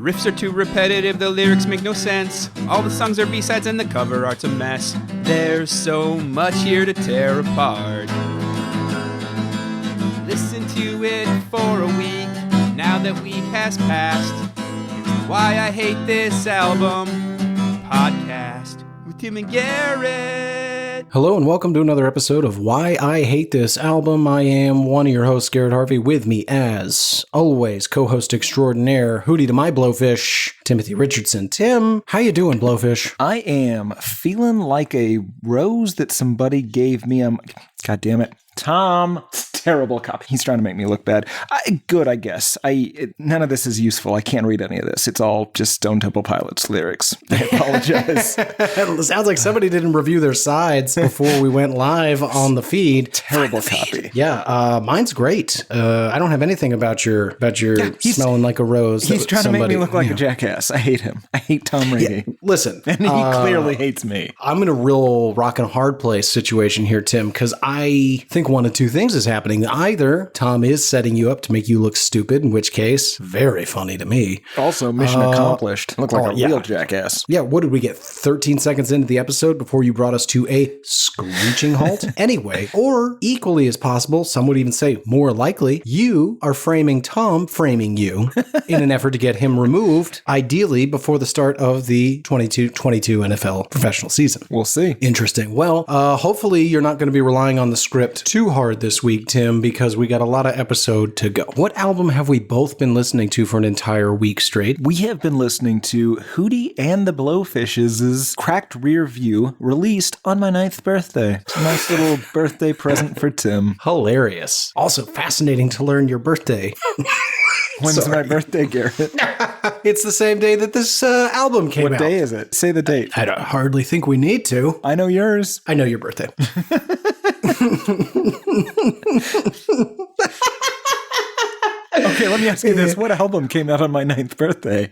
riffs are too repetitive, the lyrics make no sense. All the songs are B-sides and the cover art's a mess. There's so much here to tear apart. Listen to it for a week, now that week has passed. Here's Why I Hate This Album podcast with Tim and Garrett. Hello and welcome to another episode of Why I Hate This Album. I am one of your hosts, Garrett Harvey. With me, as always, co-host extraordinaire, Hootie to my Blowfish, Timothy Richardson. Tim, how you doing, Blowfish? I am feeling like a rose that somebody gave me. God damn it. Tom. Terrible copy. He's trying to make me look bad. Good, I guess. None of this is useful. I can't read any of this. It's all just Stone Temple Pilots lyrics. I apologize. It sounds like somebody didn't review their sides before we went live on the feed. Terrible copy. Yeah, mine's great. I don't have anything about your smelling like a rose. He's trying to make me look like a jackass. I hate him. I hate Tom Brady. Yeah, listen. And he clearly hates me. I'm in a real rock and hard place situation here, Tim, because I think one of two things is happening. Either Tom is setting you up to make you look stupid, in which case, very funny to me. Also, mission accomplished. Look like a real jackass. Yeah, what did we get? 13 seconds into the episode before you brought us to a screeching halt? Anyway, or equally as possible, some would even say more likely, you are framing Tom framing you in an effort to get him removed, ideally before the start of the 22 NFL professional season. We'll see. Interesting. Well, hopefully you're not going to be relying on the script too hard this week, Tim, because we got a lot of episode to go. What album have we both been listening to for an entire week straight? We have been listening to Hootie and the Blowfish's Cracked Rear View, released on my 9th birthday. It's a nice little birthday present for Tim. Hilarious. Also fascinating to learn your birthday. When's my birthday, Garrett? It's the same day that this album came out. What day is it? Say the date. I don't hardly think we need to. I know yours. I know your birthday. Okay, let me ask you this. What album came out on my 9th birthday?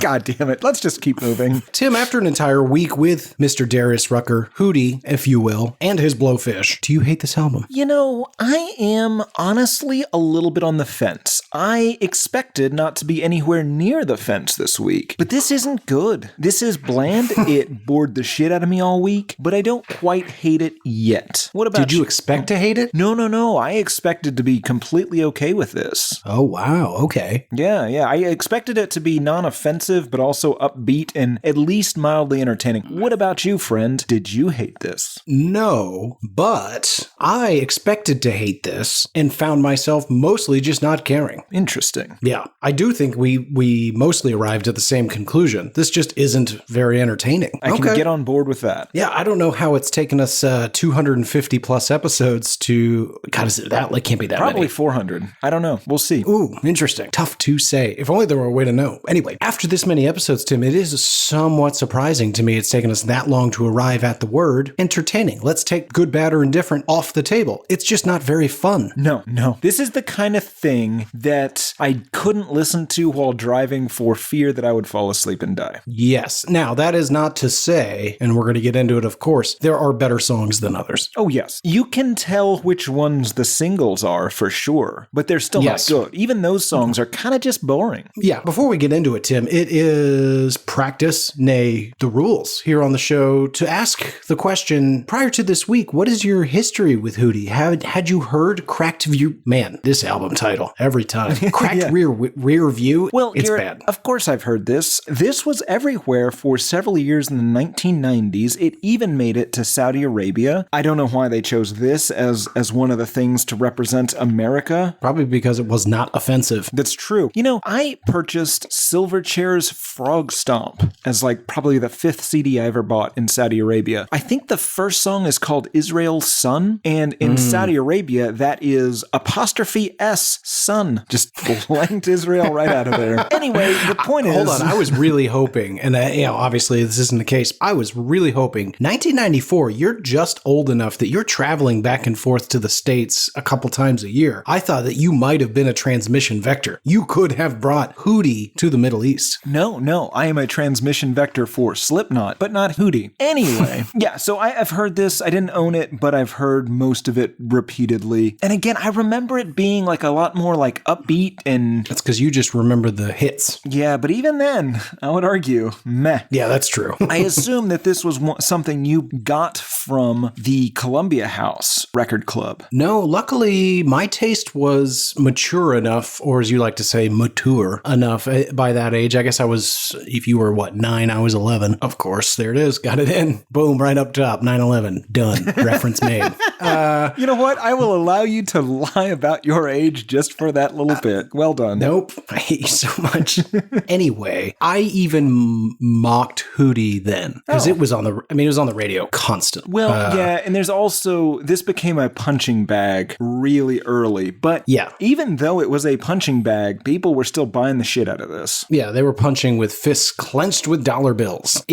God damn it. Let's just keep moving. Tim, after an entire week with Mr. Darius Rucker, Hootie, if you will, and his Blowfish, do you hate this album? You know, I am honestly a little bit on the fence. I expected not to be anywhere near the fence this week, but this isn't good. This is bland. It bored the shit out of me all week, but I don't quite hate it yet. What about Did you expect to hate it? No. I expected to be completely okay with this. Oh, wow. Okay. Yeah. I expected it to be non-offensive, but also upbeat and at least mildly entertaining. What about you, friend? Did you hate this? No, but I expected to hate this and found myself mostly just not caring. Interesting. Yeah, I do think we mostly arrived at the same conclusion. This just isn't very entertaining. I can get on board with that. Yeah, I don't know how it's taken us 250 plus episodes to... God, is it that? It can't be that Probably many. 400. I don't know. We'll see. Ooh, interesting. Tough to say. If only there were a way to know. Anyway, after this many episodes, Tim, it is somewhat surprising to me it's taken us that long to arrive at the word entertaining. Let's take good, bad, or indifferent off the table. It's just not very fun. No. This is the kind of thing that I couldn't listen to while driving for fear that I would fall asleep and die. Yes. Now, that is not to say, and we're going to get into it, of course, there are better songs than others. Oh, yes. You can tell which ones the singles are for sure, but they're still not good. Even those songs are kind of just boring. Yeah. Before we get into it, Tim, it is practice, nay, the rules here on the show to ask the question, prior to this week, what is your history with Hootie? Had you heard Cracked View? Man, this album title, every time. Cracked Rear View? Well, it's Garrett, bad. Of course I've heard this. This was everywhere for several years in the 1990s. It even made it to Saudi Arabia. I don't know why they chose this as one of the things to represent America. Probably because it was not offensive. That's true. You know, I purchased Silverchair's Frog Stomp as probably the 5th CD I ever bought in Saudi Arabia. I think the first song is called Israel's Son, and in Saudi Arabia, that is 'S son. Just blanked Israel right out of there. Anyway, the point is... Hold on, I was really hoping, and obviously this isn't the case, I was really hoping, 1994, you're just old enough that you're traveling back and forth to the States a couple times a year. I thought that you might have been a transmission vector. You could have brought Hootie to the Middle East. No, I am a transmission vector for Slipknot, but not Hootie. Anyway, yeah, so I've heard this. I didn't own it, but I've heard most of it repeatedly. And again, I remember it being like a lot more like upbeat and... That's because you just remember the hits. Yeah, but even then, I would argue, meh. Yeah, that's true. I assume that this was something you got from the Columbia House record club. No, luckily my taste was mature enough, or as you like to say, mature enough by that age. I guess I was, if you were, 9, I was 11. Of course, there it is. Got it in. Boom, right up top, 9/11. Done. Reference made. You know what? I will allow you to lie about your age just for that little bit. Well done. Nope. I hate you so much. Anyway, I even mocked Hootie then because it was on the radio constantly. Well, yeah, and there's also, this became a punching bag really early, but yeah, even though it was a punching bag, people were still buying the shit out of this. Yeah, they were punching with fists clenched with dollar bills.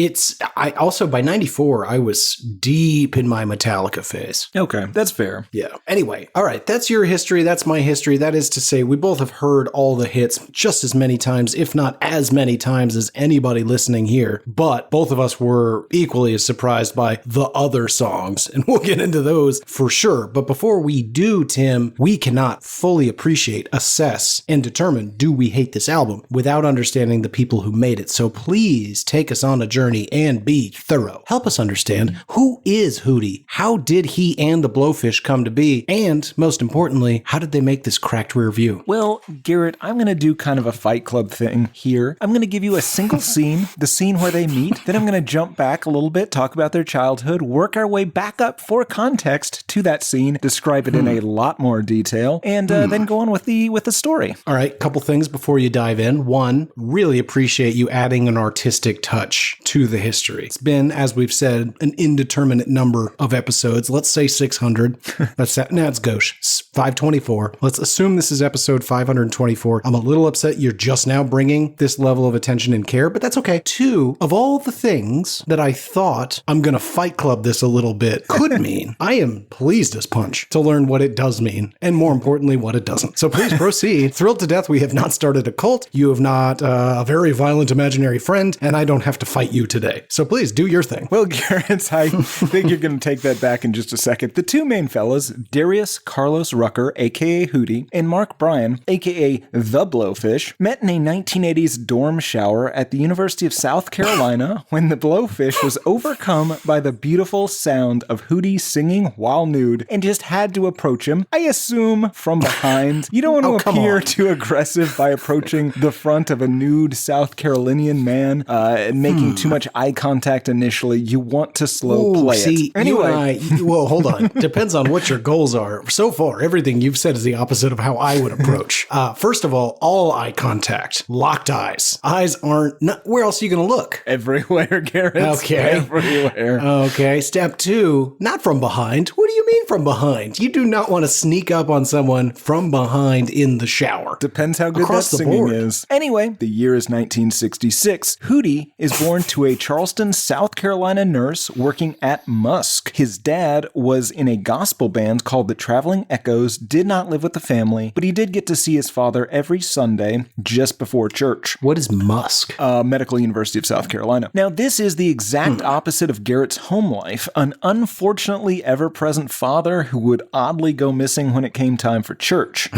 I also, by 94, I was deep in my Metallica phase. Okay, that's fair. Yeah. Anyway, all right, that's your history, that's my history. That is to say, we both have heard all the hits just as many times, if not as many times as anybody listening here, but both of us were equally as surprised by the other songs, and we'll get into those for sure. But before we do, Tim, we cannot fully appreciate, assess, and determine do we hate this album without understanding the people who made it. So please take us on a journey and be thorough. Help us understand, who is Hootie? How did he and the Blowfish come to be? And most importantly, how did they make this cracked rear view? Well, Garrett, I'm going to do kind of a Fight Club thing here. I'm going to give you a single scene, the scene where they meet. Then I'm going to jump back a little bit, talk about their childhood, work our way back up for context to that scene, describe it in a lot more detail, and then go on with the story. All right, couple things before you dive in. One, really appreciate you adding an artistic touch to the history. It's been, as we've said, an indeterminate number of episodes. Let's say 600. It's gauche. 524. Let's assume this is episode 524. I'm a little upset you're just now bringing this level of attention and care, but that's okay. Two, of all the things that I thought I'm going to Fight Club this a little bit could mean, I am pleased as punch to learn what it does mean, and more importantly, what it doesn't. So please proceed. Thrilled to death we have not started a cult. You have not a very violent imaginary friend, and I don't have to fight you today. So please do your thing. Well, Garrett, I think you're going to take that back in just a second. The two main fellas, Darius Carlos Rucker, aka Hootie, and Mark Bryan, aka The Blowfish, met in a 1980s dorm shower at the University of South Carolina when the Blowfish was overcome by the beautiful sound of Hootie singing while nude and just had to approach him, I assume, from behind. You don't want to appear too aggressive by approaching the front of a nude South Carolinian man and making too much eye contact initially. You want to slow play it. Anyway, well, hold on. Depends on what your goals are. So far, everything you've said is the opposite of how I would approach. First of all eye contact, locked eyes. Eyes aren't, where else are you going to look? Everywhere, Garrett. Okay. Everywhere. Okay. Step two, not from behind. What do you mean from behind? You do not want to sneak up on someone from behind in the shower. Depends how good Across that the singing board. is. Anyway, the year is 1966. Hootie is born to a Charleston, South Carolina nurse working at Musk. His dad was in a gospel band called the Traveling Echoes, did not live with the family, but he did get to see his father every Sunday just before church. What is Musk? Medical University of South Carolina. Now, this is the exact opposite of Garrett's home life, an unfortunately ever-present father who would oddly go missing when it came time for church.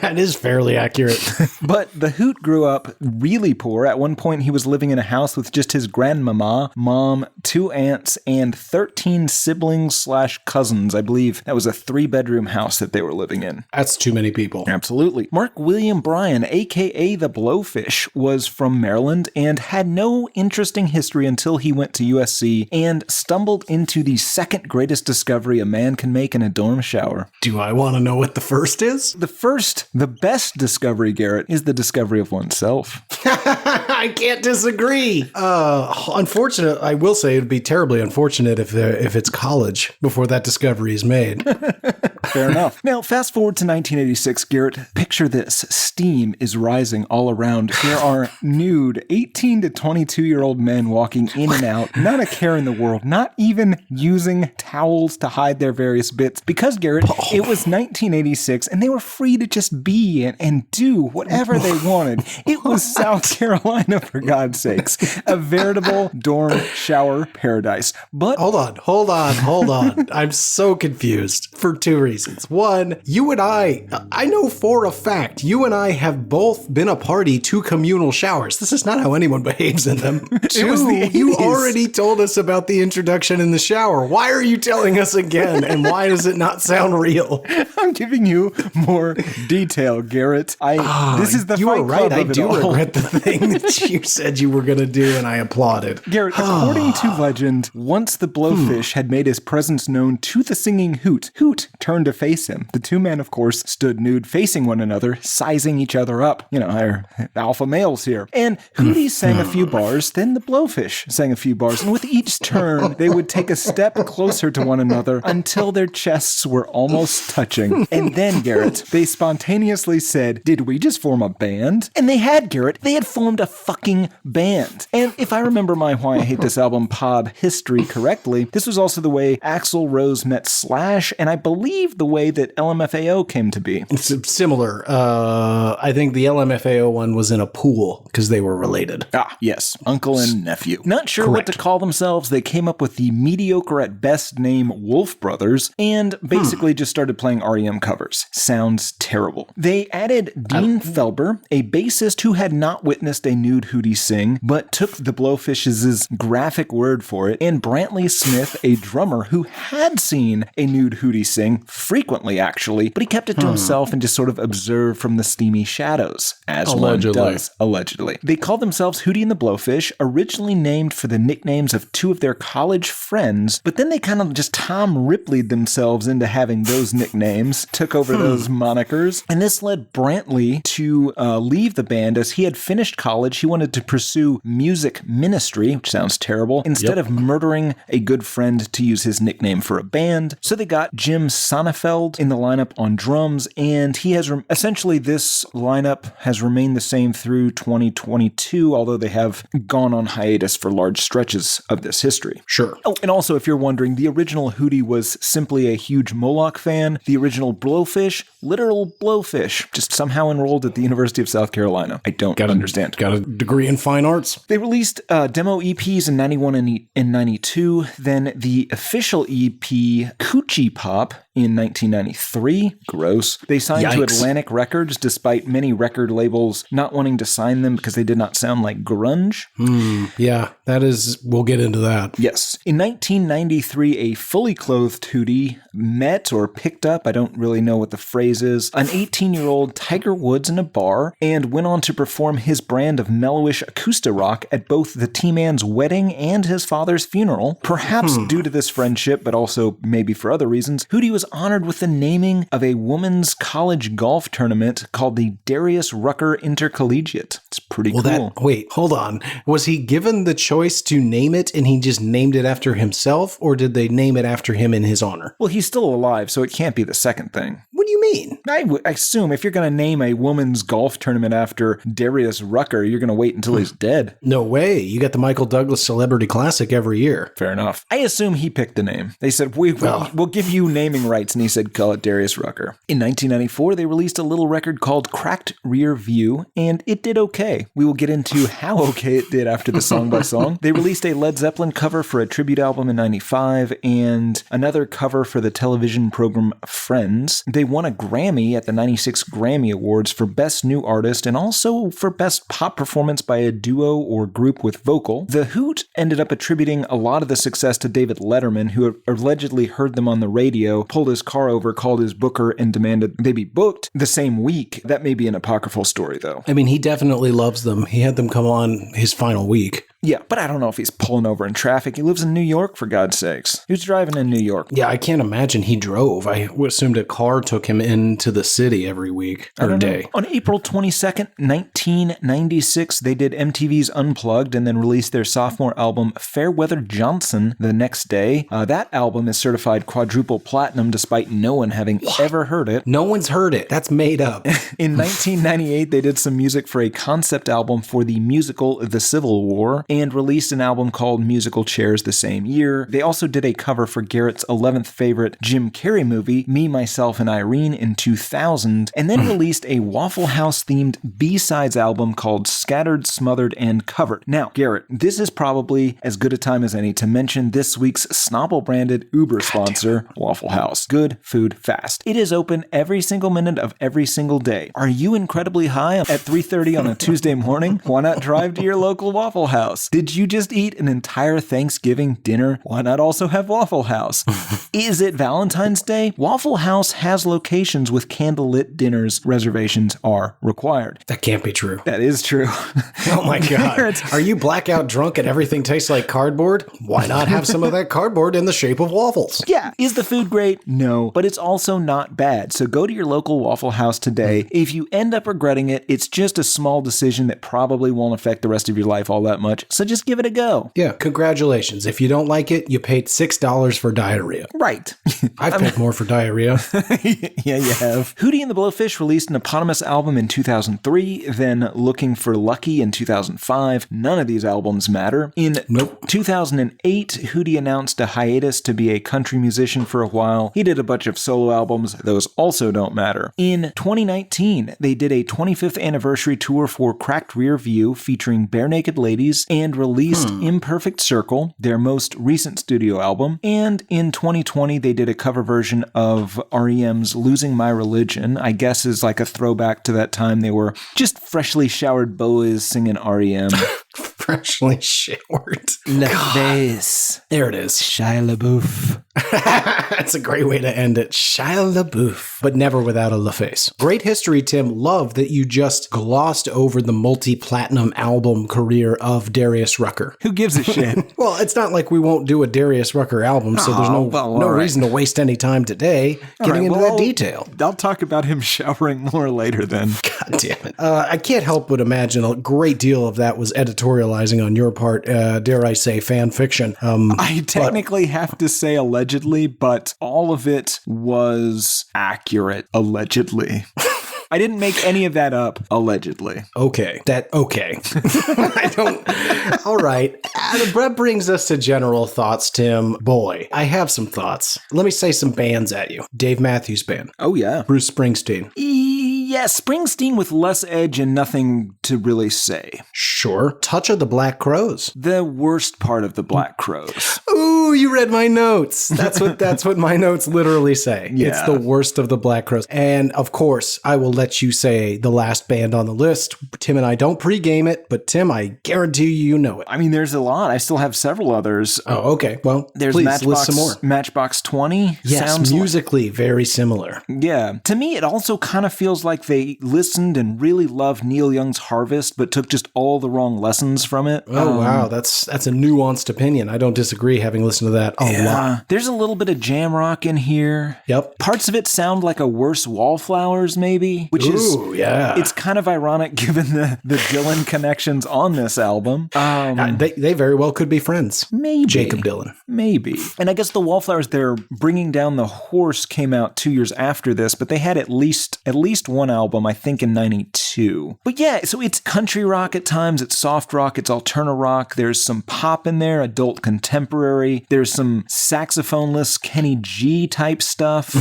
That is fairly accurate. But the Hoot grew up really poor. At one point, he was living in a house with just his grandmama, mom, 2 aunts, and 13 siblings/cousins. I believe that was a 3-bedroom house that they were living in. That's too many people. Absolutely. Mark William Bryan, aka the Blowfish, was from Maryland and had no interesting history until he went to USC and stumbled into the second greatest discovery a man can make in a dorm shower. Do I want to know what the first is? The best discovery, Garrett, is the discovery of oneself. I can't disagree. Unfortunate. I will say it would be terribly unfortunate if it's college before that discovery is made. Fair enough. Now, fast forward to 1986, Garrett, picture this. Steam is rising all around. There are nude 18 to 22-year-old men walking in and out, not a care in the world, not even using towels to hide their various bits. Because, Garrett, it was 1986, and they were free to just be and do whatever they wanted. It was South Carolina, for God's sakes. A veritable dorm shower paradise. But Hold on. I'm so confused for two reasons. One, you and I know for a fact, you and I have both been a party to communal showers. This is not how anyone behaves in them. Two, you already told us about the introduction in the shower. Why are you telling us again? And why does it not sound real? I'm giving you more detail, Garrett. This is the you Fight were right. Club I of it do all. regret the thing that you said you were going to do, and I applauded. Garrett, according to legend, once the Blowfish had made his presence known to the singing Hoot, Hoot turned to face him. The two men, of course, stood nude facing one another, sizing each other up. You know, they're alpha males here. And Hootie sang a few bars, then the Blowfish sang a few bars, and with each turn, they would take a step closer to one another until their chests were almost touching. And then, Garrett, they spontaneously said, "Did we just form a band?" And they had, Garrett. They had formed a fucking band. And if I remember my Why I Hate This Album pod history correctly, this was also the way Axl Rose met Slash, and I believe the way that LMFAO came to be. It's similar. I think the LMFAO one was in a pool because they were related. Ah, yes. Uncle and nephew. Not sure Correct. what to call themselves. They came up with the mediocre at best name Wolf Brothers and basically just started playing REM covers. Sounds terrible. They added Dean Felber, a bassist who had not witnessed a nude Hootie sing, but took the Blowfish's graphic word for it, and Brantley Smith, a drummer who had seen a nude Hootie sing, frequently actually, but he kept it to himself and just sort of observed from the steamy shadows, as Allegedly. one does. Allegedly. They called themselves Hootie and the Blowfish, originally named for the nicknames of two of their college friends, but then they kind of just Tom Ripley'd themselves into having those nicknames, took over those monikers, and this led Brantley to leave the band. As he had finished college, he wanted to pursue music ministry, which sounds terrible, instead of murdering a good friend to use his nickname for a band. So they got Jim Sonnefeld in the lineup on drums, and he has essentially this lineup has remained the same through 2022, although they have gone on hiatus for large stretches of this history. Sure. Oh, and also, if you're wondering, the original Hootie was simply a huge Moloch fan. The original Blowfish, literal Blowfish, just somehow enrolled at the University of South Carolina. I don't understand. Got a degree in fine arts. They released demo EPs in 91 and 92, then the official EP, Coochie Pop, in 1993. Gross. They signed to Yikes. Atlantic Records, despite many record labels not wanting to sign them because they did not sound like grunge. Yeah, that is, we'll get into that. Yes. In 1993, a fully clothed Hootie met or picked up, I don't really know what the phrase is, an 18-year-old Tiger Woods in a bar and went on to perform his brand of mellowish acoustic rock at both the T-Man's wedding and his father's funeral. Perhaps due to this friendship, but also maybe for other reasons, Hootie was honored with the naming of a women's college golf tournament called the Darius Rucker Intercollegiate. It's pretty cool. Wait, hold on. Was he given the choice to name it and he just named it after himself, or did they name it after him in his honor? Well, he's still alive, so it can't be the second thing. What do you mean? I assume if you're going to name a women's golf tournament after Darius Rucker, you're going to wait until he's dead. No way. You got the Michael Douglas Celebrity Classic every year. Fair enough. I assume he picked a name. They said, we'll give you naming rights, and he said, call it Darius Rucker. In 1994, they released a little record called Cracked Rear View, and it did okay. We will get into how okay it did after the song by song. They released a Led Zeppelin cover for a tribute album in 95, and another cover for the television program Friends. They won a Grammy at the 96 Grammy Awards for Best New Artist and also for Best Pop Performance by a Duo or Group with Vocal. The Hoot ended up attributing a lot of the success to David Letterman, who allegedly heard them on the radio, pulled his car over, called his booker, and demanded they be booked the same week. That may be an apocryphal story, though. I mean, he definitely loves them. He had them come on his final week. Yeah, but I don't know if he's pulling over in traffic. He lives in New York, for God's sakes. Who's driving in New York? Yeah, I can't imagine he drove. I assumed a car took him into the city every week or day. On April 22nd, 1996, they did MTV's Unplugged and then released their sophomore album, Fairweather Johnson, the next day. That album is certified quadruple platinum despite no one having ever heard it. No one's heard it. That's made up. In 1998, they did some music for a concept album for the musical The Civil War and released an album called Musical Chairs the same year. They also did a cover for Garrett's 11th favorite Jim Carrey movie, Me, Myself, and Irene in 2000, and then released a Waffle House-themed B-sides album called Scattered, Smothered, and Covered. Now, Garrett, this is probably as good a time as any to mention this week's Snobble-branded Uber sponsor, Waffle House. Good food fast. It is open every single minute of every single day. Are you incredibly high at 3:30 on a Tuesday morning? Why not drive to your local Waffle House? Did you just eat an entire Thanksgiving dinner? Why not also have Waffle House? Is it Valentine's Day? Waffle House has locations with candlelit dinners. Reservations are required. That can't be true. That is true. Oh my God. Are you blackout drunk and everything tastes like cardboard? Why not have some of that cardboard in the shape of waffles? Yeah. Is the food great? No. But it's also not bad. So go to your local Waffle House today. If you end up regretting it, it's just a small decision that probably won't affect the rest of your life all that much. So just give it a go. Yeah. Congratulations. If you don't like it, you paid $6 for diarrhea. Right. I've paid more for diarrhea. Yeah, you have. Hootie and the Blowfish released an eponymous album in 2003, then Looking for Lucky in 2005. None of these albums matter. In 2008, Hootie announced a hiatus to be a country musician for a while. He did a bunch of solo albums. Those also don't matter. In 2019, they did a 25th anniversary tour for Cracked Rear View featuring Bare Naked Ladies and released Imperfect Circle, their most recent studio album. And in 2020, they did a cover version of REM's Losing My Religion. I guess is like a throwback to that time they were just freshly showered boys singing REM. Freshly showered. LaFace. There it is. Shia LaBeouf. That's a great way to end it. Shia LaBeouf, but never without a LaFace. Great history, Tim. Love that you just glossed over the multi-platinum album career of Darius Rucker. Who gives a shit? Well, it's not like we won't do a Darius Rucker album, so there's no reason to waste any time today getting into that detail. I'll talk about him showering more later then. God damn it. I can't help but imagine a great deal of that was editorializing on your part, dare I say, fan fiction. I technically have to say allegedly, but all of it was accurate, allegedly. I didn't make any of that up, allegedly. Okay. I don't. All right. That brings us to general thoughts, Tim. Boy, I have some thoughts. Let me say some bands at you. Dave Matthews Band. Oh, yeah. Bruce Springsteen. Yeah, Springsteen with less edge and nothing to really say. Sure. Touch of the Black Crowes. The worst part of the Black Crowes. Ooh, you read my notes. That's what my notes literally say. Yeah. It's the worst of the Black Crowes. And of course, I will let you say the last band on the list. Tim and I don't pregame it, but Tim, I guarantee you know it. I mean, there's a lot. I still have several others. Oh, okay. Well, there's please Matchbox, list some more. Matchbox 20. Yes, sounds musically very similar. Yeah. To me, it also kind of feels like they listened and really loved Neil Young's Harvest, but took just all the wrong lessons from it. Oh, wow. That's a nuanced opinion. I don't disagree, having listened to that a lot. There's a little bit of jam rock in here. Yep. Parts of it sound like a worse Wallflowers, maybe, which is, it's kind of ironic given the Dylan connections on this album. They very well could be friends. Maybe. Jacob Dylan. Maybe. And I guess the Wallflowers, their Bringing Down the Horse came out 2 years after this, but they had at least one album, I think in 92. But yeah, so it's country rock at times, it's soft rock, it's alterna rock, there's some pop in there, adult contemporary, there's some saxophoneless Kenny G type stuff.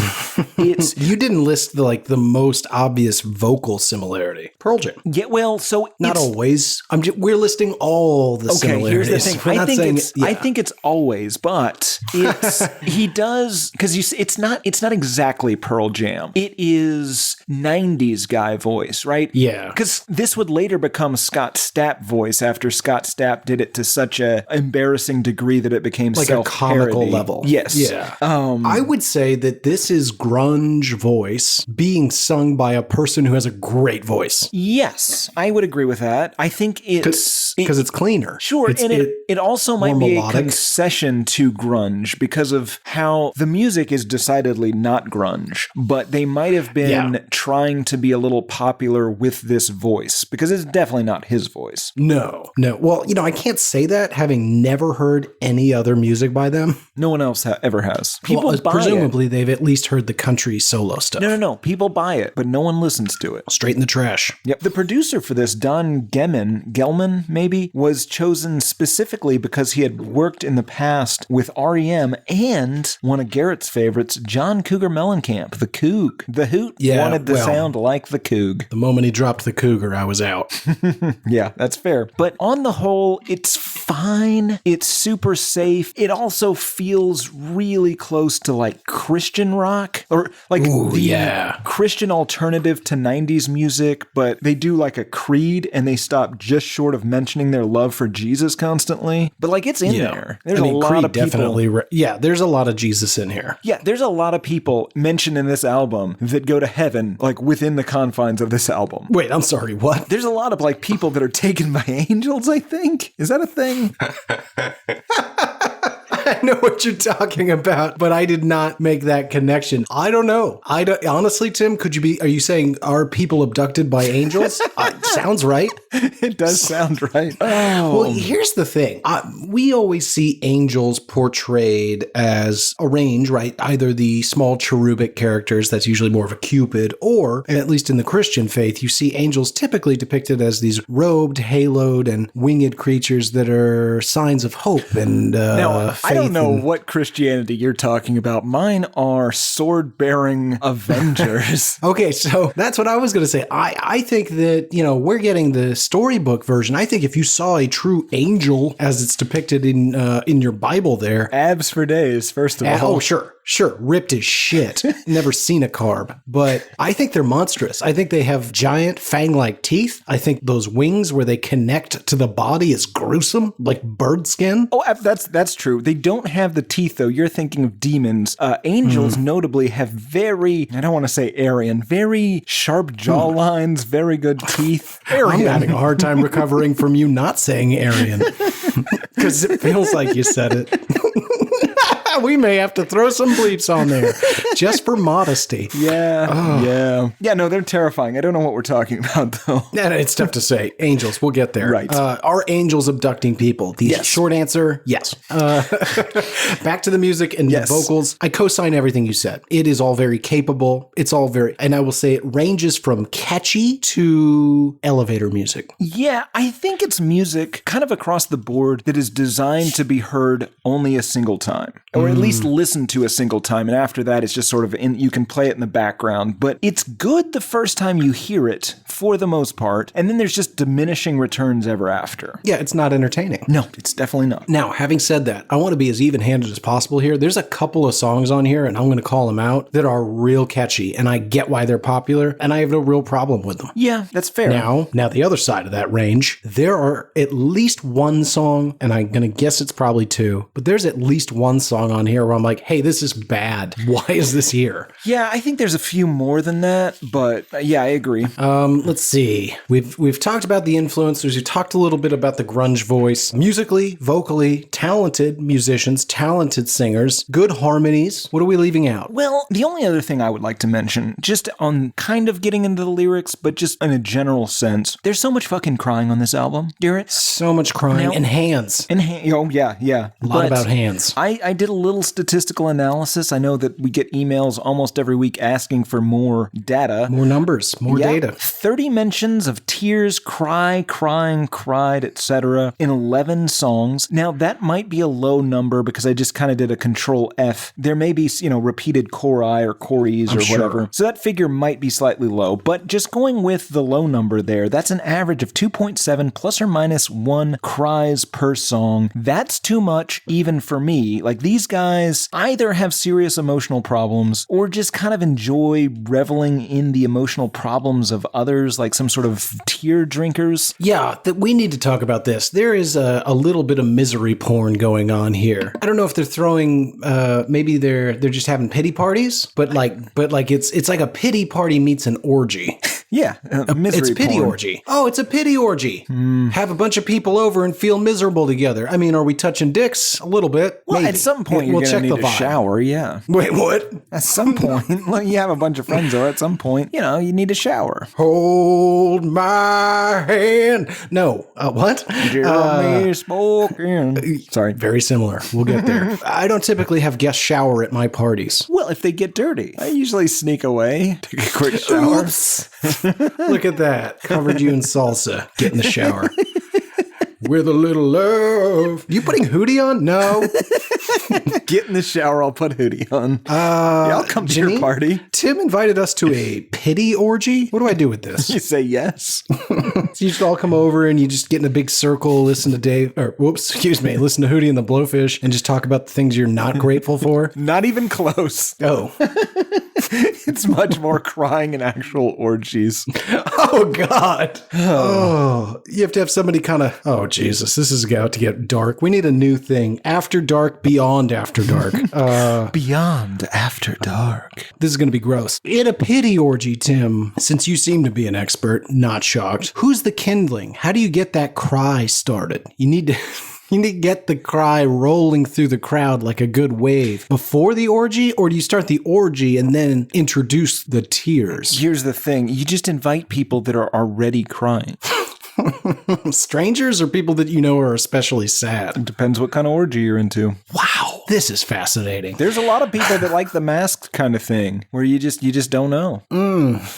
It's You didn't list the most obvious vocal similarity. Pearl Jam. Yeah, well, so not always. We're listing all the similarities. Here's the thing. I think it's always, but it's he does because it's not exactly Pearl Jam. It is 90s guy voice, right? Yeah. Because this would later become Scott Stapp voice after Scott Stapp did it to such a embarrassing degree that it became like a comical level. Yes. Yeah. I would say that this is grunge voice being sung by a person who has a great voice. Yes, I would agree with that. I think it's voice because it's cleaner. Sure, It's- and it also might be a melodic. concession to grunge because of how the music is decidedly not grunge, but they might have been trying to be a little popular with this voice because it's definitely not his voice. No. Well, I can't say that having never heard any other music by them. No one else ever has. People Well, buy presumably they've at least heard the country solo stuff. No. People buy it, but no one listens to it. Straight in the trash. Yep. The producer for this, Don Gelman, maybe, was chosen specifically because he had worked in the past with REM and one of Garrett's favorites, John Cougar Mellencamp, the Coug. The Hoot wanted to sound like the Coug. The moment he dropped the Cougar, I was out. Yeah, that's fair. But on the whole, it's fine. It's super safe. It also feels really close to like Christian rock or like Christian alternative to 90s music, but they do like a creed and they stop just short of mentioning their love for Jesus constantly. But like it's in there. There's a lot Creed of people. definitely. There's a lot of Jesus in here. Yeah, there's a lot of people mentioned in this album that go to heaven, like within the confines of this album. Wait, I'm sorry, what? There's a lot of like people that are taken by angels, I think. Is that a thing? I know what you're talking about, but I did not make that connection. I don't know. Honestly, Tim, are you saying are people abducted by angels? Sounds right. It does sound right. Well, here's the thing. We always see angels portrayed as a range, right? Either the small cherubic characters, that's usually more of a Cupid, or, at least in the Christian faith, you see angels typically depicted as these robed, haloed, and winged creatures that are signs of hope and faith. I don't know what Christianity you're talking about. Mine are sword-bearing Avengers. Okay, so that's what I was going to say. I think that, we're getting the storybook version. I think if you saw a true angel as it's depicted in your Bible there. Abs for days, first of all. Oh, sure. Ripped as shit. Never seen a carb. But I think they're monstrous. I think they have giant fang-like teeth. I think those wings where they connect to the body is gruesome, like bird skin. Oh, that's true. They don't have the teeth, though. You're thinking of demons. Angels notably have very, I don't want to say Aryan, very sharp jaw lines, very good teeth. I'm having a hard time recovering from you not saying Aryan. Because it feels like you said it. We may have to throw some bleeps on there just for modesty. Yeah. No, they're terrifying. I don't know what we're talking about, though. No, it's tough to say. Angels, we'll get there. Right. Are angels abducting people? The short answer, yes. Back to the music and the vocals. I co-sign everything you said. It is all very capable. It's all very, and I will say it ranges from catchy to elevator music. Yeah, I think it's music kind of across the board that is designed to be heard only a single time. Or at least listen to a single time, and after that, it's just sort of you can play it in the background. But it's good the first time you hear it, for the most part, and then there's just diminishing returns ever after. Yeah, it's not entertaining. No, it's definitely not. Now, having said that, I want to be as even-handed as possible here. There's a couple of songs on here, and I'm going to call them out, that are real catchy, and I get why they're popular, and I have no real problem with them. Yeah, that's fair. Now the other side of that range, there are at least one song, and I'm going to guess it's probably two, but there's at least one song on here where I'm like, hey, this is bad. Why is this here? Yeah, I think there's a few more than that, but yeah, I agree. Let's see. We've talked about the influencers. We've talked a little bit about the grunge voice. Musically, vocally, talented musicians, talented singers, good harmonies. What are we leaving out? Well, the only other thing I would like to mention, just on kind of getting into the lyrics, but just in a general sense, there's so much fucking crying on this album, Garrett. So much crying and hands. Oh, yeah. A lot about hands. I did a little statistical analysis. I know that we get emails almost every week asking for more data. More numbers, more data. 30 mentions of tears, crying, cried, etc. in 11 songs. Now, that might be a low number because I just kind of did a control F. There may be, repeated chori or chories or whatever. So that figure might be slightly low. But just going with the low number there, that's an average of 2.7 plus or minus 1 cries per song. That's too much even for me. Like, these guys either have serious emotional problems or just kind of enjoy reveling in the emotional problems of others, like some sort of tear drinkers. Yeah, that we need to talk about this. There is a little bit of misery porn going on here. I don't know if they're throwing, maybe they're just having pity parties, but it's like a pity party meets an orgy. Yeah, misery it's pity porn. orgy. Oh, it's a pity orgy. Have a bunch of people over and feel miserable together. I mean, are we touching dicks? A little bit. Well, maybe. at some point you're we'll going to check need the a vibe. shower, yeah. Wait, what? At some point, like you have a bunch of friends over, at some point, you need a shower. Hold my hand. No, what? Jeremy spoken. Sorry. Very similar. We'll get there. I don't typically have guest shower at my parties. Well, if they get dirty, I usually sneak away, take a quick shower. Oops. Look at that. Covered you in salsa. Get in the shower. With a little love. You putting Hootie on? No. Get in the shower, I'll put Hootie on. Yeah, I'll come to your party. Tim invited us to a pity orgy. What do I do with this? You say yes. So you just all come over and you just get in a big circle, listen to listen to Hootie and the Blowfish and just talk about the things you're not grateful for. Not even close. Oh. It's much more crying and actual orgies. Oh, God. Oh, you have to have somebody kind of, oh, Jesus, this is about to get dark. We need a new thing. After dark, beyond after dark. Beyond after dark. This is going to be gross. In a pity orgy, Tim, since you seem to be an expert, not shocked, who's the kindling? How do you get that cry started? You need to... You need to get the cry rolling through the crowd like a good wave before the orgy, or do you start the orgy and then introduce the tears? Here's the thing. You just invite people that are already crying. Strangers or people that you know are especially sad? It depends what kind of orgy you're into. Wow, this is fascinating. There's a lot of people that like the masked kind of thing, where you just don't know.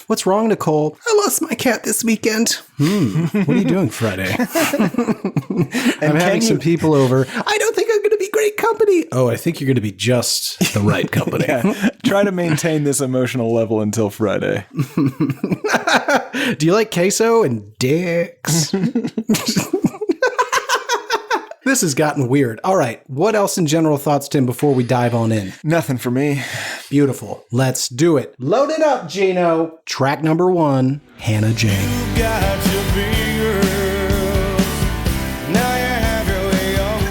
What's wrong, Nicole? I lost my cat this weekend. What are you doing Friday? I'm having some people over. I don't think I'm going to be great company. Oh, I think you're going to be just the right company. Yeah. Try to maintain this emotional level until Friday. Do you like queso and dicks? This has gotten weird. All right. What else in general thoughts, Tim, before we dive on in? Nothing for me. Beautiful. Let's do it. Load it up, Gino. Track number 1, Hannah Jane.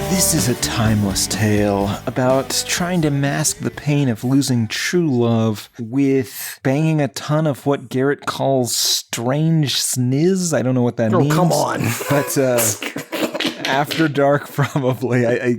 This is a timeless tale about trying to mask the pain of losing true love with banging a ton of what Garrett calls strange sniz. I don't know what that means. Oh, come on. But after dark, probably. I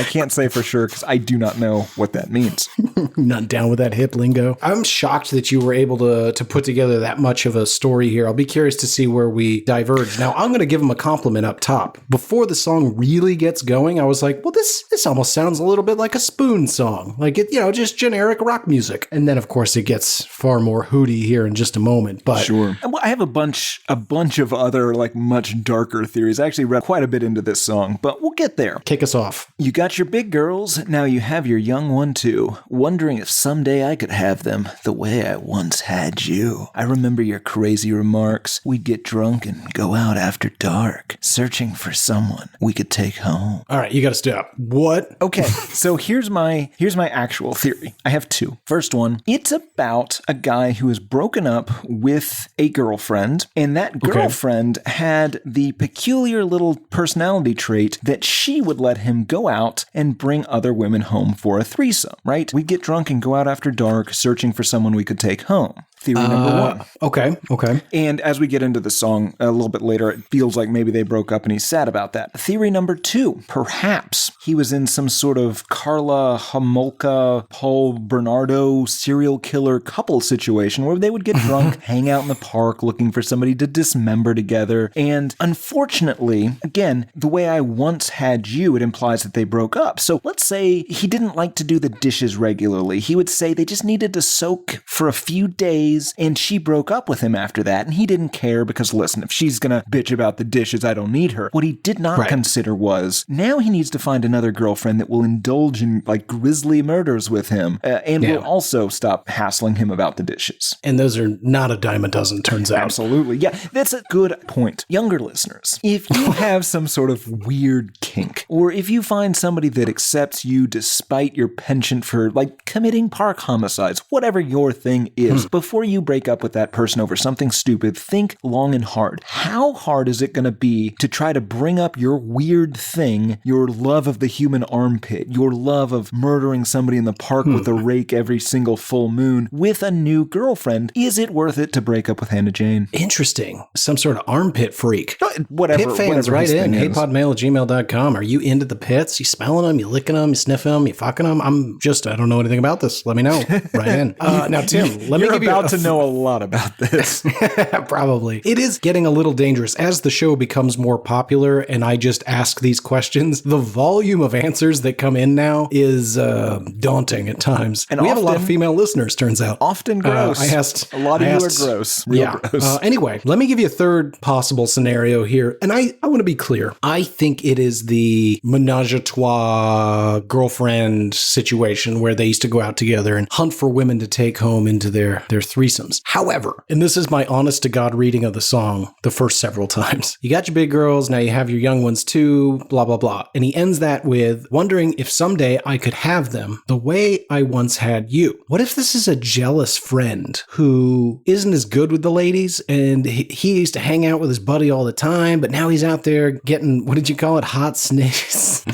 can't say for sure because I do not know what that means. Not down with that hip lingo. I'm shocked that you were able to put together that much of a story here. I'll be curious to see where we diverge. Now, I'm going to give him a compliment up top. Before the song really gets going, I was like, well, this almost sounds a little bit like a Spoon song. Like, it, just generic rock music. And then, of course, it gets far more Hootie here in just a moment. But sure. Well, I have a bunch of other, like, much darker theories. I actually read quite a bit into this song, but we'll get there. Kick us off. You got your big girls, now you have your young one too. Wondering if someday I could have them the way I once had you. I remember your crazy remarks. We'd get drunk and go out after dark, searching for someone we could take home. All right, you got to stop. What? Okay, so here's my actual theory. I have two. First one, it's about a guy who is broken up with a girlfriend, and that girlfriend had the peculiar little personality trait that she would let him go out and bring other women home for a threesome, right? We'd get drunk and go out after dark, searching for someone we could take home. Theory number one. Okay. And as we get into the song a little bit later, it feels like maybe they broke up and he's sad about that. Theory number two, perhaps he was in some sort of Carla Homolka, Paul Bernardo serial killer couple situation where they would get drunk, hang out in the park looking for somebody to dismember together. And unfortunately, again, the way I once had you, it implies that they broke up. So let's say he didn't like to do the dishes regularly. He would say they just needed to soak for a few days days, and she broke up with him after that, and he didn't care because, listen, if she's gonna bitch about the dishes, I don't need her. What he did not consider was, now he needs to find another girlfriend that will indulge in, like, grisly murders with him, and will also stop hassling him about the dishes. And those are not a dime a dozen, turns out. Absolutely. Yeah, that's a good point. Younger listeners, if you have some sort of weird kink, or if you find somebody that accepts you despite your penchant for, like, committing park homicides, whatever your thing is, before you break up with that person over something stupid, think long and hard. How hard is it going to be to try to bring up your weird thing, your love of the human armpit, your love of murdering somebody in the park with a rake every single full moon, with a new girlfriend? Is it worth it to break up with Hannah Jane? Interesting. Some sort of armpit freak. Whatever. Pit fans, write in. hatePodMail@gmail.com. Are you into the pits? You smelling them? You licking them? You sniffing them? You fucking them? I don't know anything about this. Let me know. Right in. Now, Tim, let me give you about to know a lot about this. Probably. It is getting a little dangerous as the show becomes more popular and I just ask these questions. The volume of answers that come in now is daunting at times. And we have a lot of female listeners, turns out. Often gross. A lot of you are gross. Real gross. Anyway, let me give you a third possible scenario here. And I want to be clear. I think it is the menage a trois girlfriend situation where they used to go out together and hunt for women to take home into their threesomes. However, and this is my honest to God reading of the song the first several times. You got your big girls, now you have your young ones too, blah, blah, blah. And he ends that with wondering if someday I could have them the way I once had you. What if this is a jealous friend who isn't as good with the ladies and he used to hang out with his buddy all the time, but now he's out there getting, what did you call it? Hot sniz?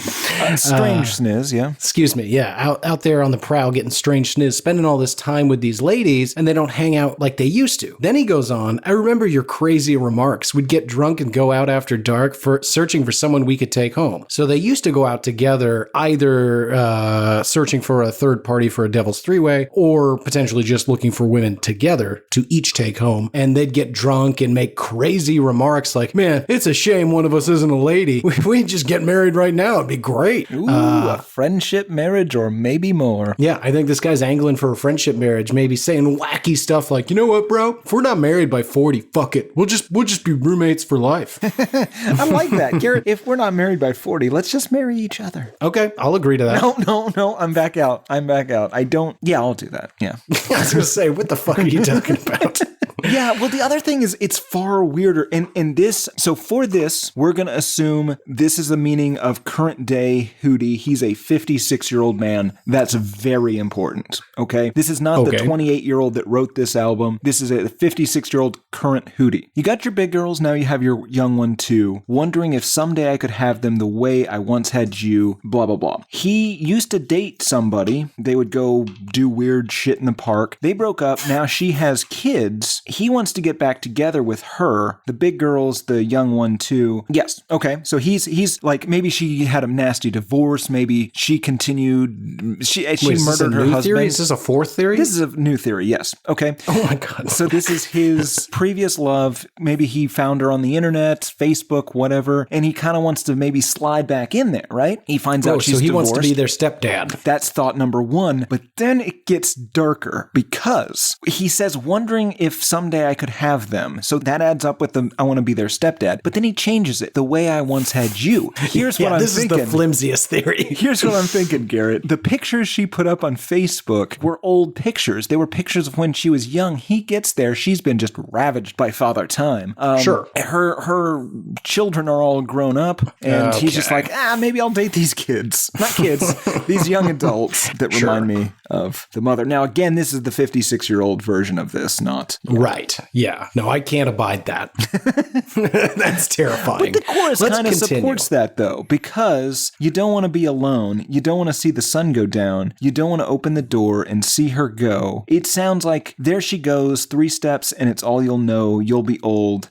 Strange sniz, yeah. Excuse me, yeah. Out there on the prowl getting strange sniz, spending all this time with these ladies, and they don't hang out like they used to. Then he goes on, I remember your crazy remarks. We'd get drunk and go out after dark for searching for someone we could take home. So they used to go out together, either searching for a third party for a devil's three-way, or potentially just looking for women together to each take home. And they'd get drunk and make crazy remarks like, man, it's a shame one of us isn't a lady. We'd just get married right now. It'd be great. Ooh, a friendship marriage or maybe more. Yeah, I think this guy's angling for a friendship marriage, maybe saying wacky stuff like, you know what, bro? If we're not married by 40, fuck it. We'll just be roommates for life. I like that. Garrett, if we're not married by 40, let's just marry each other. Okay, I'll agree to that. No, I'm back out. I'll do that. Yeah. I was going to say, what the fuck are you talking about? Yeah, well, the other thing is it's far weirder. And this, so for this, we're going to assume this is the meaning of current day Hootie. He's a 56-year-old man. That's very important, okay? This is not the 28-year-old that wrote this album. This is a 56-year-old current Hootie. You got your big girls, now you have your young one too. Wondering if someday I could have them the way I once had you, blah, blah, blah. He used to date somebody. They would go do weird shit in the park. They broke up. Now she has kids. He wants to get back together with her, the big girls, the young one too. Yes. Okay. So he's like, maybe she had a nasty divorce. Maybe she continued. She murdered her husband. Theory? Is this a fourth theory? This is a new theory. Yes. Okay. Oh my God. So this is his previous love. Maybe he found her on the internet, Facebook, whatever, and he kind of wants to maybe slide back in there, right? He finds out she's divorced. Wants to be their stepdad. That's thought number one. But then it gets darker because he says, wondering if someday I could have them. So that adds up with the, I want to be their stepdad. But then he changes it, the way I once had you. Here's what I'm thinking. This is the flimsiest theory. Here's what I'm thinking, Garrett. The pictures she put up on Facebook were old pictures. They were pictures of when she was young. He gets there. She's been just ravaged by Father Time. Sure. Her children are all grown up, and he's just like, maybe I'll date these kids. Not kids, these young adults that remind me of the mother. Now, again, this is the 56-year-old version of this, not... Right. Yeah. No, I can't abide that. That's terrifying. But the chorus kind of supports that, though, because you don't want to be alone. You don't want to see the sun go down. You don't want to open the door and see her go. It sounds like there she goes, 3 steps, and it's all you'll know. You'll be old,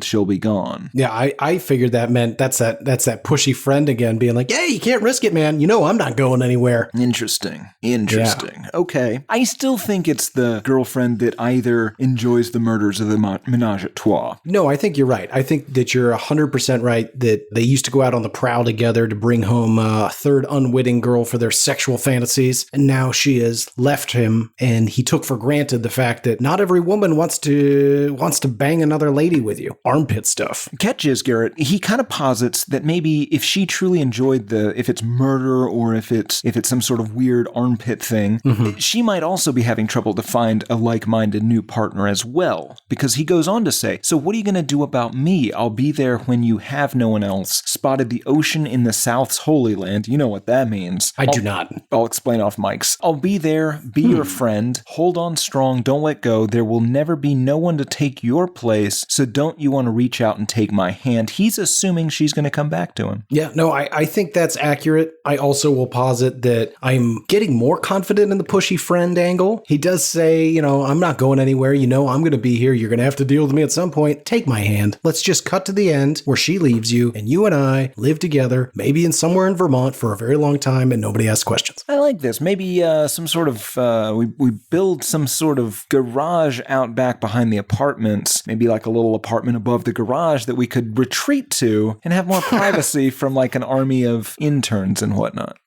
she'll be gone. Yeah, I figured that meant that's that pushy friend again being like, hey, you can't risk it, man. You know I'm not going anywhere. Interesting. Yeah. Okay. I still think it's the girlfriend that either enjoys the murders of the menage a trois. No, I think you're right. I think that you're 100% right that they used to go out on the prowl together to bring home a third unwitting girl for their sexual fantasies. And now she has left him, and he took for granted the fact that not every woman wants to bang another lady with you. Armpit stuff. Catch is, Garrett, he kind of posits that maybe if she truly enjoyed if it's murder or if it's some sort of weird armpit thing, she might also be having trouble to find a like-minded new partner as well. Because he goes on to say, so what are you going to do about me? I'll be there when you have no one else. Spotted the ocean in the South's Holy Land. You know what that means. I do not. I'll explain off mics. I'll be there, be your friend. Hold on strong, don't let go. There will never be no one to take your place, so don't you want to reach out and take my hand? He's assuming she's going to come back to him. Yeah, no, I think that's accurate. I also will posit that I'm getting more confident in the pushy friend angle. He does say, I'm not going anywhere. I'm going to be here. You're going to have to deal with me at some point. Take my hand. Let's just cut to the end where she leaves you and you and I live together, maybe in somewhere in Vermont for a very long time and nobody asks questions. I like this. Maybe some sort of, we build some sort of garage out back behind the apartments, maybe like a little apartment above the garage that we could retreat to and have more privacy from like an army of interns and whatnot.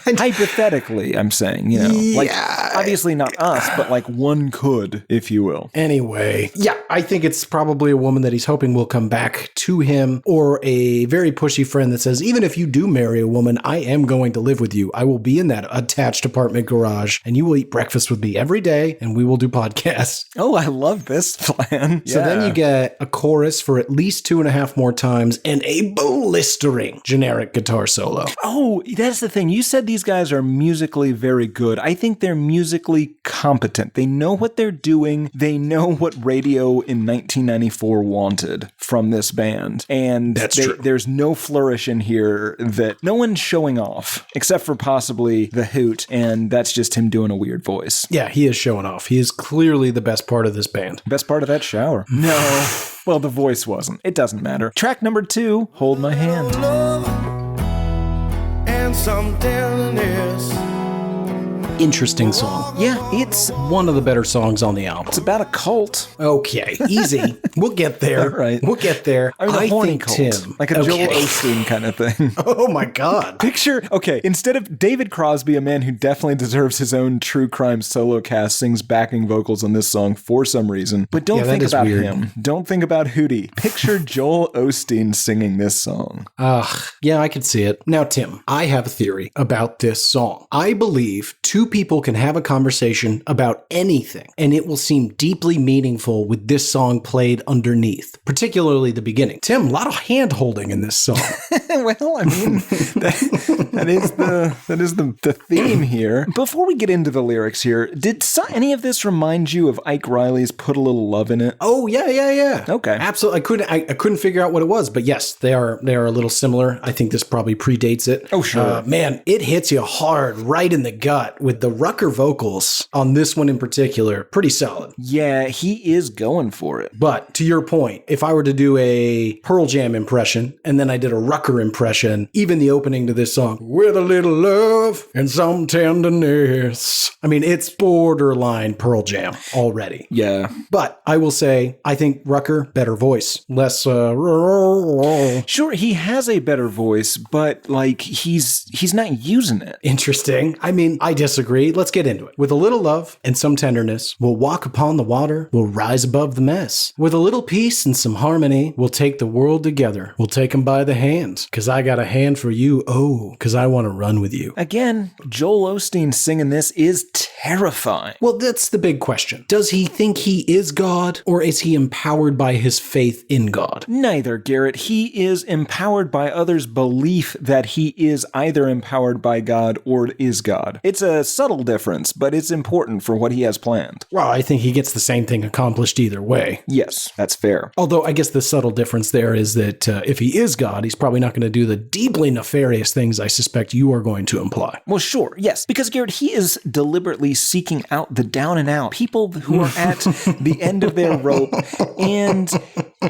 Hypothetically, I'm saying, like obviously not us, but like one could, if you will. Anyway, yeah, I think it's probably a woman that he's hoping will come back to him, or a very pushy friend that says, even if you do marry a woman, I am going to live with you. I will be in that attached apartment garage and you will eat breakfast with me every day and we will do podcasts. Oh, I love this plan. So then you get a chorus for at least 2.5 more times and a blistering generic guitar solo. Oh, that's the thing. You said these guys are musically very good. I think they're musically competent. They know what they're doing. They know what radio in 1994 wanted from this band. And there's no flourish in here that no one's showing off, except for possibly the hoot, and that's just him doing a weird voice. Yeah, he is showing off. He is clearly the best part of this band. Best part of that shower. No. Well, the voice wasn't. It doesn't matter. Track number 2, Hold My Hand. Love and some tenderness. Interesting song. Yeah, it's One of the better songs on the album. it's about a cult. Okay, easy. We'll get there. Right. We'll get there. Or the horny think cult. Tim. Like a Joel Osteen kind of thing. Oh my God. Instead of David Crosby, a man who definitely deserves his own true crime solo cast, sings backing vocals on this song for some reason. But don't think about him. Don't think about Hootie. Picture Joel Osteen singing this song. Yeah, I could see it. Now, Tim, I have a theory about this song. I believe two people can have a conversation about anything, and it will seem deeply meaningful with this song played underneath, particularly the beginning. Tim, a lot of hand-holding in this song. Well, I mean, that is the theme here. Before we get into the lyrics here, did any of this remind you of Ike Riley's Put a Little Love in It? Oh, yeah. Okay. Absolutely. I couldn't figure out what it was, but yes, they are a little similar. I think this probably predates it. Oh, sure. Man, it hits you hard right in the gut with the Rucker vocals on this one in particular. Pretty solid. Yeah, he is going for it. But to your point, if I were to do a Pearl Jam impression and then I did a Rucker impression, even the opening to this song, with a little love and some tenderness. I mean, it's borderline Pearl Jam already. Yeah. But I will say, I think Rucker, better voice. Less, Sure, he has a better voice, but like he's not using it. Interesting. I mean, I disagree. Let's get into it. With a little love and some tenderness, we'll walk upon the water, we'll rise above the mess. With a little peace and some harmony, we'll take the world together. We'll take them by the hands, cause I got a hand for you. Oh, cause I want to run with you. Again, Joel Osteen singing this is terrifying. Well, that's the big question. Does he think he is God, or is he empowered by his faith in God? Neither, Garrett. He is empowered by others' belief that he is either empowered by God or is God. It's a subtle difference, but it's important for what he has planned. Well, I think he gets the same thing accomplished either way. Yes, that's fair. Although I guess the subtle difference there is that if he is God, he's probably not going to do the deeply nefarious things I suspect you are going to imply. Well, sure, yes. Because, Garrett, he is deliberately seeking out the down and out, people who are at the end of their rope, and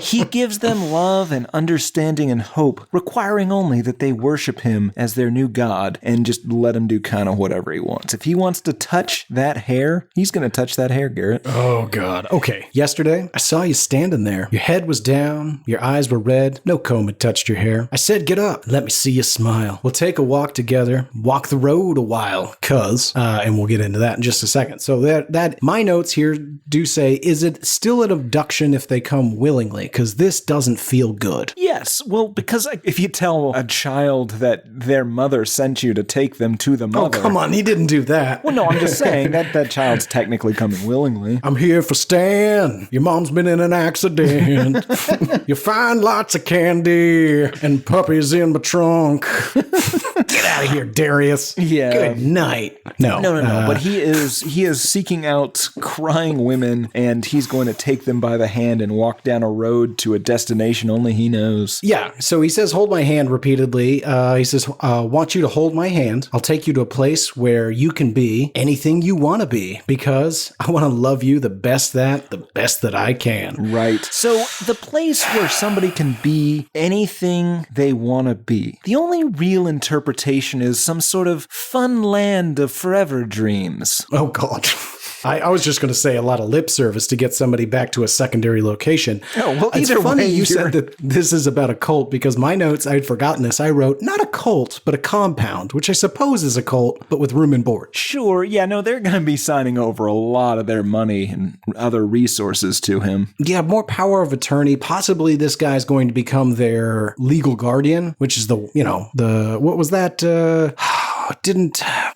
He gives them love and understanding and hope, requiring only that they worship him as their new god and just let him do kind of whatever he wants. If he wants to touch that hair, he's going to touch that hair, Garrett. Oh, God. Okay. Yesterday, I saw you standing there. Your head was down. Your eyes were red. No comb had touched your hair. I said, get up. Let me see you smile. We'll take a walk together. Walk the road a while. And we'll get into that in just a second. So that my notes here do say, is it still an abduction if they come willingly? Because this doesn't feel good. Yes. Well, because if you tell a child that their mother sent you to take them to the mother. Oh, come on. He didn't do that. Well, no, I'm just saying that child's technically coming willingly. I'm here for Stan. Your mom's been in an accident. You find lots of candy and puppies in my trunk. Get out of here, Darius. Yeah. Good night. No. But he is seeking out crying women, and he's going to take them by the hand and walk down a road to a destination only he knows. Yeah. So he says, hold my hand repeatedly. He says, want you to hold my hand. I'll take you to a place where you can be anything you want to be, because I want to love you the best that I can. Right. So the place where somebody can be anything they want to be. The only real interpretation is some sort of fun land of forever dreams. Oh, God. I was just going to say a lot of lip service to get somebody back to a secondary location. Oh, well, it's either funny way, you said that this is about a cult, because my notes, I had forgotten this. I wrote, not a cult, but a compound, which I suppose is a cult, but with room and board. Sure. Yeah, no, they're going to be signing over a lot of their money and other resources to him. Yeah, more power of attorney. Possibly this guy's going to become their legal guardian, which is what was that?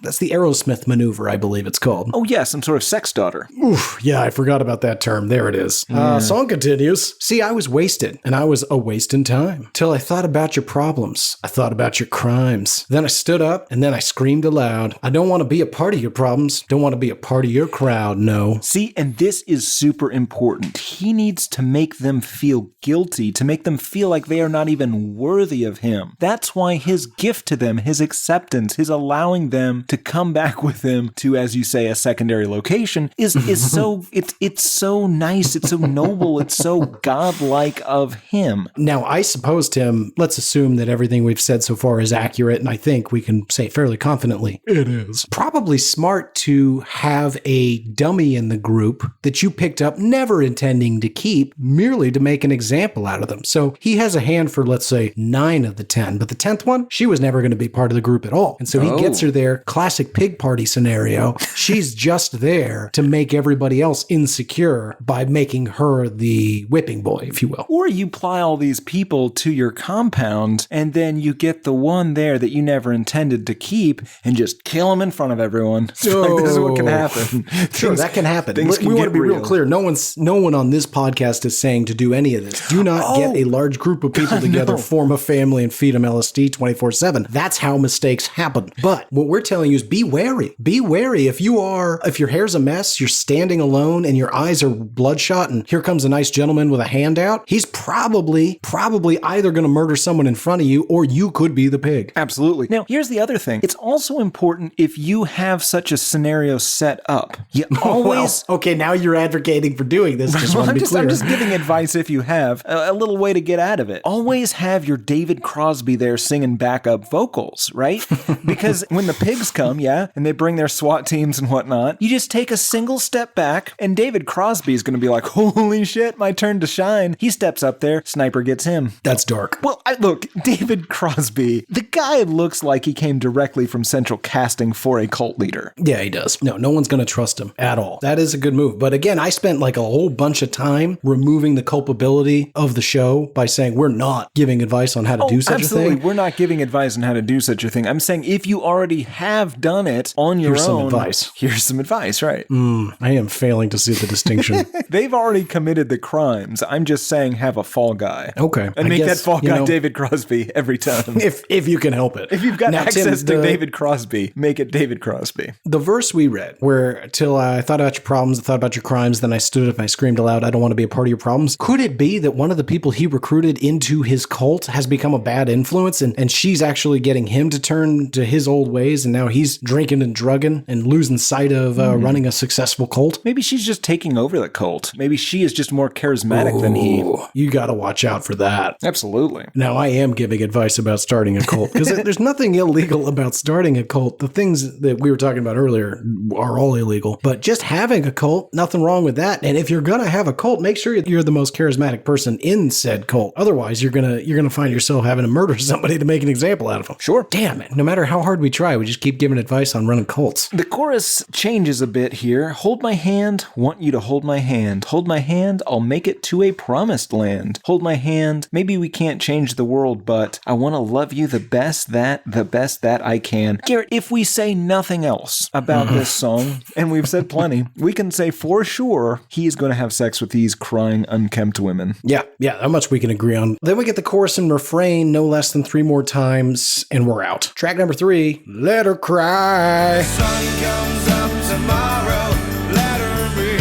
That's the Aerosmith maneuver, I believe it's called. Oh, yeah, some sort of sex daughter. Oof, yeah, I forgot about that term. There it is. Song continues. See, I was wasted, and I was a waste in time, till I thought about your problems. I thought about your crimes. Then I stood up, and then I screamed aloud. I don't want to be a part of your problems. Don't want to be a part of your crowd, no. See, and this is super important. He needs to make them feel guilty, to make them feel like they are not even worthy of him. That's why his gift to them, his acceptance, his allowing them to come back with him to, as you say, a secondary location is so it's so nice, it's so noble, it's so godlike of him. Now, I suppose, Tim, let's assume that everything we've said so far is accurate, and I think we can say fairly confidently it is. Probably smart to have a dummy in the group that you picked up never intending to keep, merely to make an example out of them. So he has a hand for, let's say, 9 of the 10, but the 10th one, she was never going to be part of the group at all. And so he gets her there, classic pig party scenario. She's just there to make everybody else insecure by making her the whipping boy, if you will. Or you apply all these people to your compound, and then you get the one there that you never intended to keep and just kill him in front of everyone. This is what can happen. Sure, that can happen. We want to be real clear. No one on this podcast is saying to do any of this. Do not get a large group of people together, form a family, and feed them LSD 24/7. That's how mistakes happen. But what we're telling you is be wary. Be wary. If your hair's a mess, you're standing alone, and your eyes are bloodshot, and here comes a nice gentleman with a handout, he's probably either going to murder someone in front of you, or you could be the pig. Absolutely. Now, here's the other thing. It's also important if you have such a scenario set up. You always... Well, okay, now you're advocating for doing this. Just want to be clear. I'm just giving advice if you have a little way to get out of it. Always have your David Crosby there singing backup vocals, right? Because when the pigs come, and they bring their SWAT teams and whatnot, you just take a single step back, and David Crosby is going to be like, holy shit, my turn to shine. He steps up there, sniper gets him. That's dark. Well, look, David Crosby, the guy looks like he came directly from central casting for a cult leader. Yeah, he does. No one's going to trust him at all. That is a good move. But again, I spent like a whole bunch of time removing the culpability of the show by saying we're not giving advice on how to do such a thing. We're not giving advice on how to do such a thing. I'm saying if you already have done it on your own. Here's some advice, right? I am failing to see the distinction. They've already committed the crimes. I'm just saying have a fall guy. Okay. And make that fall guy David Crosby every time. if you can help it. If you've got access to David Crosby, make it David Crosby. The verse we read, where till I thought about your problems, I thought about your crimes, then I stood up and I screamed aloud, I don't want to be a part of your problems. Could it be that one of the people he recruited into his cult has become a bad influence and she's actually getting him to turn to his old ways, and now he's drinking and drugging and losing sight of running a successful cult. Maybe she's just taking over the cult. Maybe she is just more charismatic than he. You got to watch out for that. Absolutely. Now, I am giving advice about starting a cult because there's nothing illegal about starting a cult. The things that we were talking about earlier are all illegal, but just having a cult, nothing wrong with that. And if you're going to have a cult, make sure you're the most charismatic person in said cult. Otherwise, you're going to find yourself having to murder somebody to make an example out of them. Sure. Damn it. No matter how hard we try, we just keep giving advice on running cults. The chorus changes a bit here. Hold my hand, want you to hold my hand. Hold my hand, I'll make it to a promised land. Hold my hand, maybe we can't change the world, but I want to love you the best that I can. Garrett, if we say nothing else about this song, and we've said plenty, we can say for sure he's going to have sex with these crying, unkempt women. Yeah, that much we can agree on. Then we get the chorus and refrain no less than 3 more times, and we're out. Track number 3, Let Her Cry. Sun comes up tomorrow, let her be.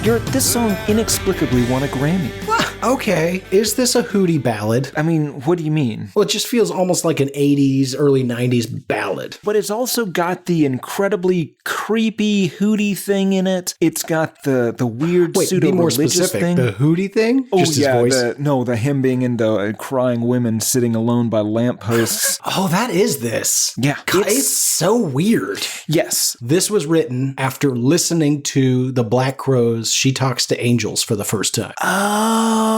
Garrett, this song inexplicably won a Grammy. Okay, is this a Hootie ballad? I mean, what do you mean? Well, it just feels almost like an 80s, early 90s ballad. But it's also got the incredibly creepy Hootie thing in it. It's got the weird Be more pseudo-religious specific. thing. The Hootie thing? Oh, Just his yeah, voice? the him being into crying women sitting alone by lampposts. Oh, that is this. Yeah. God, it's so weird. Yes. This was written after listening to the Black Crowes' She Talks to Angels for the first time. Oh.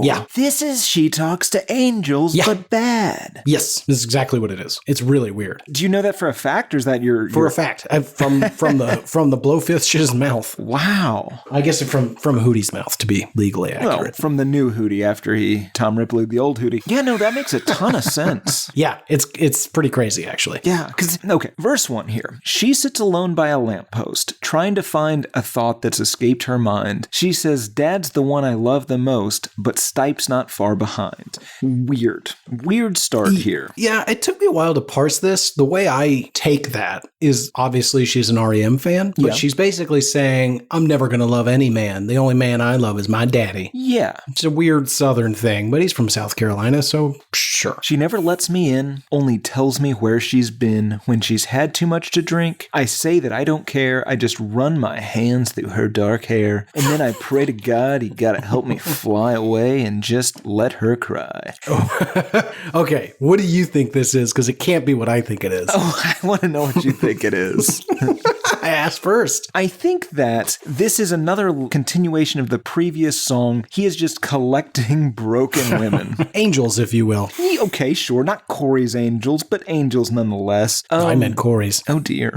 Yeah. This is She Talks to Angels, Yeah. but bad. Yes, this is exactly what it is. It's really weird. Do you know that for a fact, or is that your... For a fact, from the Blowfish's mouth. Wow. I guess from Hootie's mouth, to be legally Well, accurate. from the new Hootie after he Tom Ripley the old Hootie. Yeah, no, that makes a ton of sense. Yeah, it's pretty crazy, actually. Yeah, because, okay, verse 1 here. She sits alone by a lamppost, trying to find a thought that's escaped her mind. She says, Dad's the one I love the most, but Stipe's not far behind. Weird start here. Yeah, it took me a while to parse this. The way I take that is obviously she's an REM fan, but she's basically saying, I'm never going to love any man. The only man I love is my daddy. Yeah. It's a weird Southern thing, but he's from South Carolina, so sure. She never lets me in, only tells me where she's been when she's had too much to drink. I say that I don't care. I just run my hands through her dark hair, and then I pray to God he gotta help me fly away and just let her cry. Okay, what do you think this is? Because it can't be what I think it is. Oh, I want to know what you think it is. I asked first. I think that this is another continuation of the previous song. He is just collecting broken women. Angels, if you will. Okay, sure. Not Corey's angels, but angels nonetheless. I meant Corey's. Oh dear.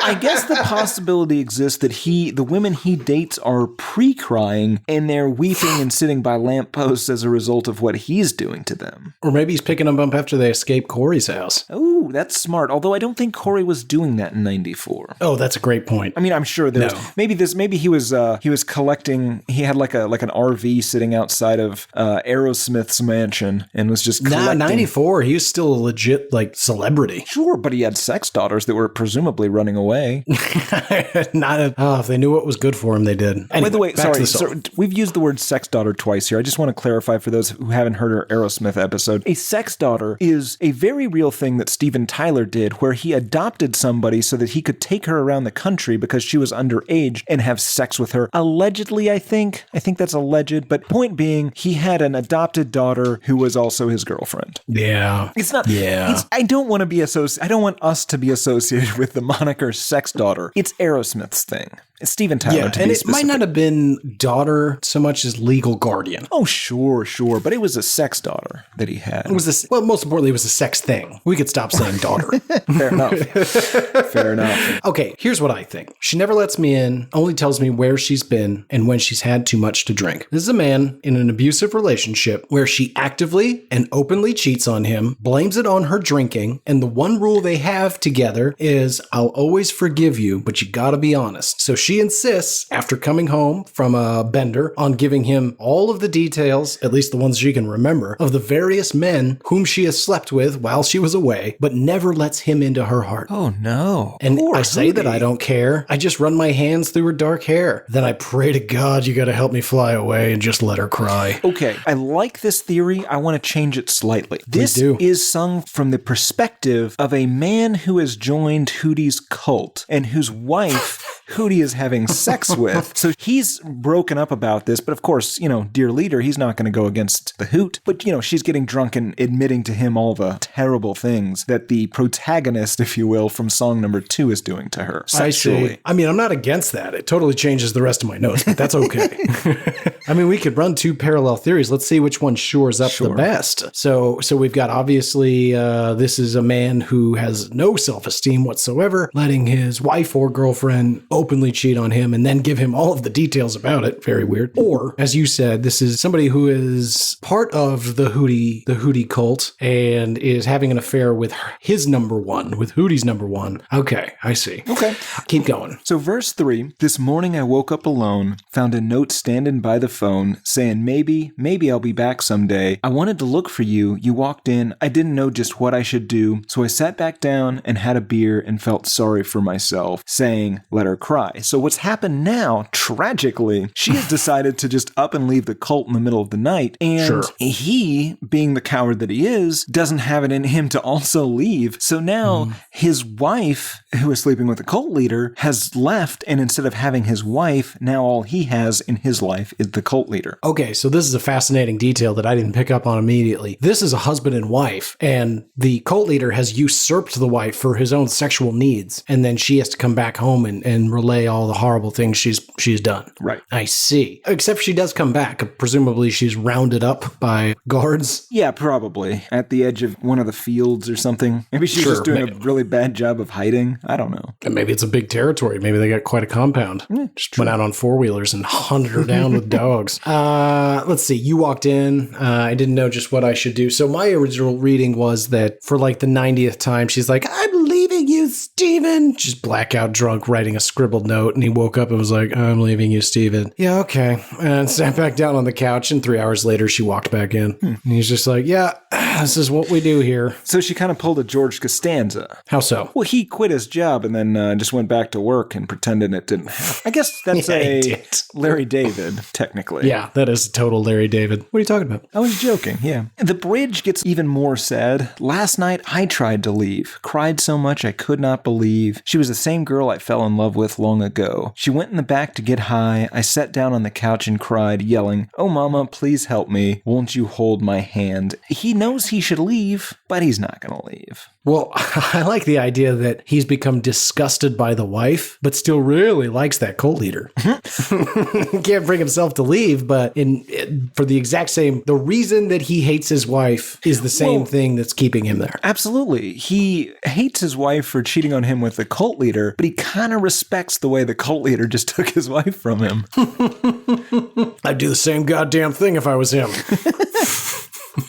I guess the possibility exists that the women he dates are pre-crying and they're weeping and sitting by lampposts as a result of what he's doing to them. Or maybe he's picking them up after they escape Corey's house. Oh, that's smart. Although I don't think Corey was doing that in '94. Oh, that's a great point. I mean, I'm sure there's maybe he was collecting. He had like an RV sitting outside of Aerosmith's mansion and was just collecting. 94. He was still a legit celebrity. Sure, but he had sex daughters that were presumably running away. If they knew what was good for him, they did. Anyway, By the way, back to the sorry, song. we've used the word sex daughter twice here. I just want to clarify for those who haven't heard our Aerosmith episode. A sex daughter is a very real thing that Steven Tyler did, where he adopted somebody so that he could take her around the country because she was underage and have sex with her. Allegedly, I think that's alleged, but point being, he had an adopted daughter who was also his girlfriend. Yeah. It's not. Yeah. I don't want us to be associated with the moniker sex daughter. It's Aerosmith's thing. It's Steven Tyler, Yeah, to and be it specific. might not have been daughter so much as legal guardian. Oh, sure, but it was a sex daughter that he had. It was most importantly, it was a sex thing. We could stop saying daughter. Fair enough. Okay, here's what I think. She never lets me in, only tells me where she's been and when she's had too much to drink. This is a man in an abusive relationship where she actively and openly cheats on him, blames it on her drinking, and the one rule they have together is, I'll always forgive you, but you gotta be honest. So she she insists, after coming home from a bender, on giving him all of the details, at least the ones she can remember, of the various men whom she has slept with while she was away, but never lets him into her heart. Oh, no. And Poor I say that Hootie. I don't care. I just run my hands through her dark hair. Then I pray to God you gotta help me fly away and just let her cry. Okay, I like this theory. I want to change it slightly. This do. is sung from the perspective of a man who has joined Hootie's cult and whose wife Hootie is having sex with. So he's broken up about this, but of course, dear leader, he's not going to go against the hoot. But, she's getting drunk and admitting to him all the terrible things that the protagonist, if you will, from song number 2 is doing to her sexually. I see. I mean, I'm not against that. It totally changes the rest of my notes, but that's okay. I mean, we could run 2 parallel theories. Let's see which one shores up the best. So we've got, obviously, this is a man who has no self-esteem whatsoever, letting his wife or girlfriend openly cheat on him and then give him all of the details about it. Very weird. Or, as you said, this is somebody who is part of the Hootie cult and is having an affair with his number one, with Hootie's number one. Okay, I see. Okay. Keep going. So verse 3, this morning I woke up alone, found a note standing by the phone saying, maybe I'll be back someday. I wanted to look for you. You walked in. I didn't know just what I should do. So I sat back down and had a beer and felt sorry for myself, saying, let her cry. So what's happened now, tragically, she has decided to just up and leave the cult in the middle of the night. And he, being the coward that he is, doesn't have it in him to also leave. So now his wife, who is sleeping with the cult leader, has left. And instead of having his wife, now all he has in his life is the cult leader. Okay, so this is a fascinating detail that I didn't pick up on immediately. This is a husband and wife, and the cult leader has usurped the wife for his own sexual needs, and then she has to come back home and relay all the horrible things she's done. Right. I see. Except she does come back. Presumably she's rounded up by guards. Yeah, probably. At the edge of one of the fields or something. Maybe she's just doing a really bad job of hiding. I don't know. And maybe it's a big territory. Maybe they got quite a compound. Just went out on 4-wheelers and hunted her down with dogs. Let's see. You walked in. I didn't know just what I should do. So my original reading was that for like the 90th time, she's like, I'm leaving you, Steven. She's blackout drunk writing a scribbled note. And he woke up and was like, I'm leaving you, Steven. Yeah, okay. And sat back down on the couch. And 3 hours later, she walked back in. And he's just like, yeah, this is what we do here. So she kind of pulled a George Costanza. How so? Well, he quit his job and then just went back to work and pretended it didn't happen. I guess that's Larry David, technically. Yeah, that is total Larry David. What are you talking about? I was joking, yeah. The bridge gets even more sad. Last night, I tried to leave. Cried so much I could not believe. She was the same girl I fell in love with long ago. She went in the back to get high. I sat down on the couch and cried, yelling, oh, mama, please help me. Won't you hold my hand? He knows he should leave, but he's not going to leave. Well, I like the idea that he's become disgusted by the wife, but still really likes that cult leader. Can't bring himself to leave, but for the exact same, the reason that he hates his wife is the same thing that's keeping him there. Absolutely. He hates his wife for cheating on him with the cult leader, but he kind of respects the way the cult leader just took his wife from him. I'd do the same goddamn thing if I was him.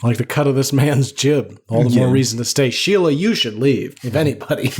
Like the cut of this man's jib. All the more reason to stay. Sheila, you should leave, if anybody.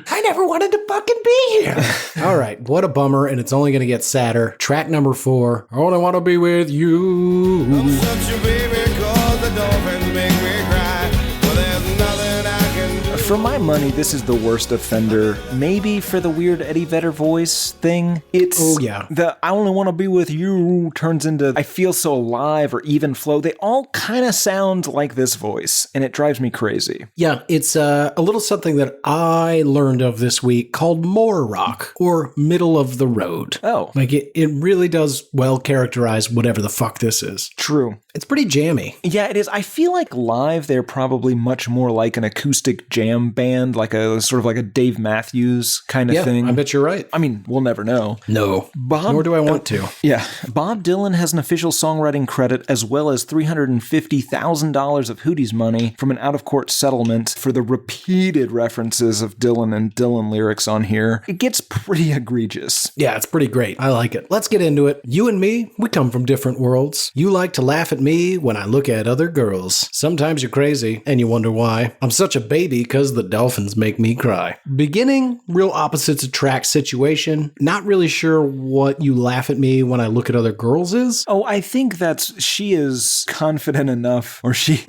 I never wanted to fucking be here. All right, what a bummer, and it's only going to get sadder. Track number 4, I only want to be with you. I'm such a baby, 'cause the dolphins make me cry. Well, there's nothing I can do. For my money, this is the worst offender. Maybe for the weird Eddie Vedder voice thing. It's the I only want to be with you turns into I feel so alive or even flow. They all kind of sound like this voice, and it drives me crazy. Yeah, it's a little something that I learned of this week called more rock or middle of the road. Oh. Like it really does well characterize whatever the fuck this is. True. It's pretty jammy. Yeah, it is. I feel like live they're probably much more like an acoustic jam band, like a sort of like a Dave Matthews kind of thing. I bet you're right. I mean, we'll never know. No. Nor do I want to. Yeah. Bob Dylan has an official songwriting credit as well as $350,000 of Hootie's money from an out-of-court settlement for the repeated references of Dylan and Dylan lyrics on here. It gets pretty egregious. Yeah, it's pretty great. I like it. Let's get into it. You and me, we come from different worlds. You like to laugh at me when I look at other girls. Sometimes you're crazy and you wonder why. I'm such a baby because 'cause the dolphins make me cry. Beginning, real opposites attract situation. Not really sure what you laugh at me when I look at other girls is. Oh, I think she is confident enough, or she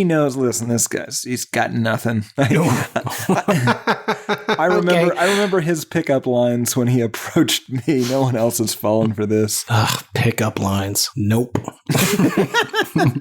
knows, listen, this guy's, he's got nothing. I remember his pickup lines when he approached me. No one else has fallen for this. Ugh, pickup lines. Nope.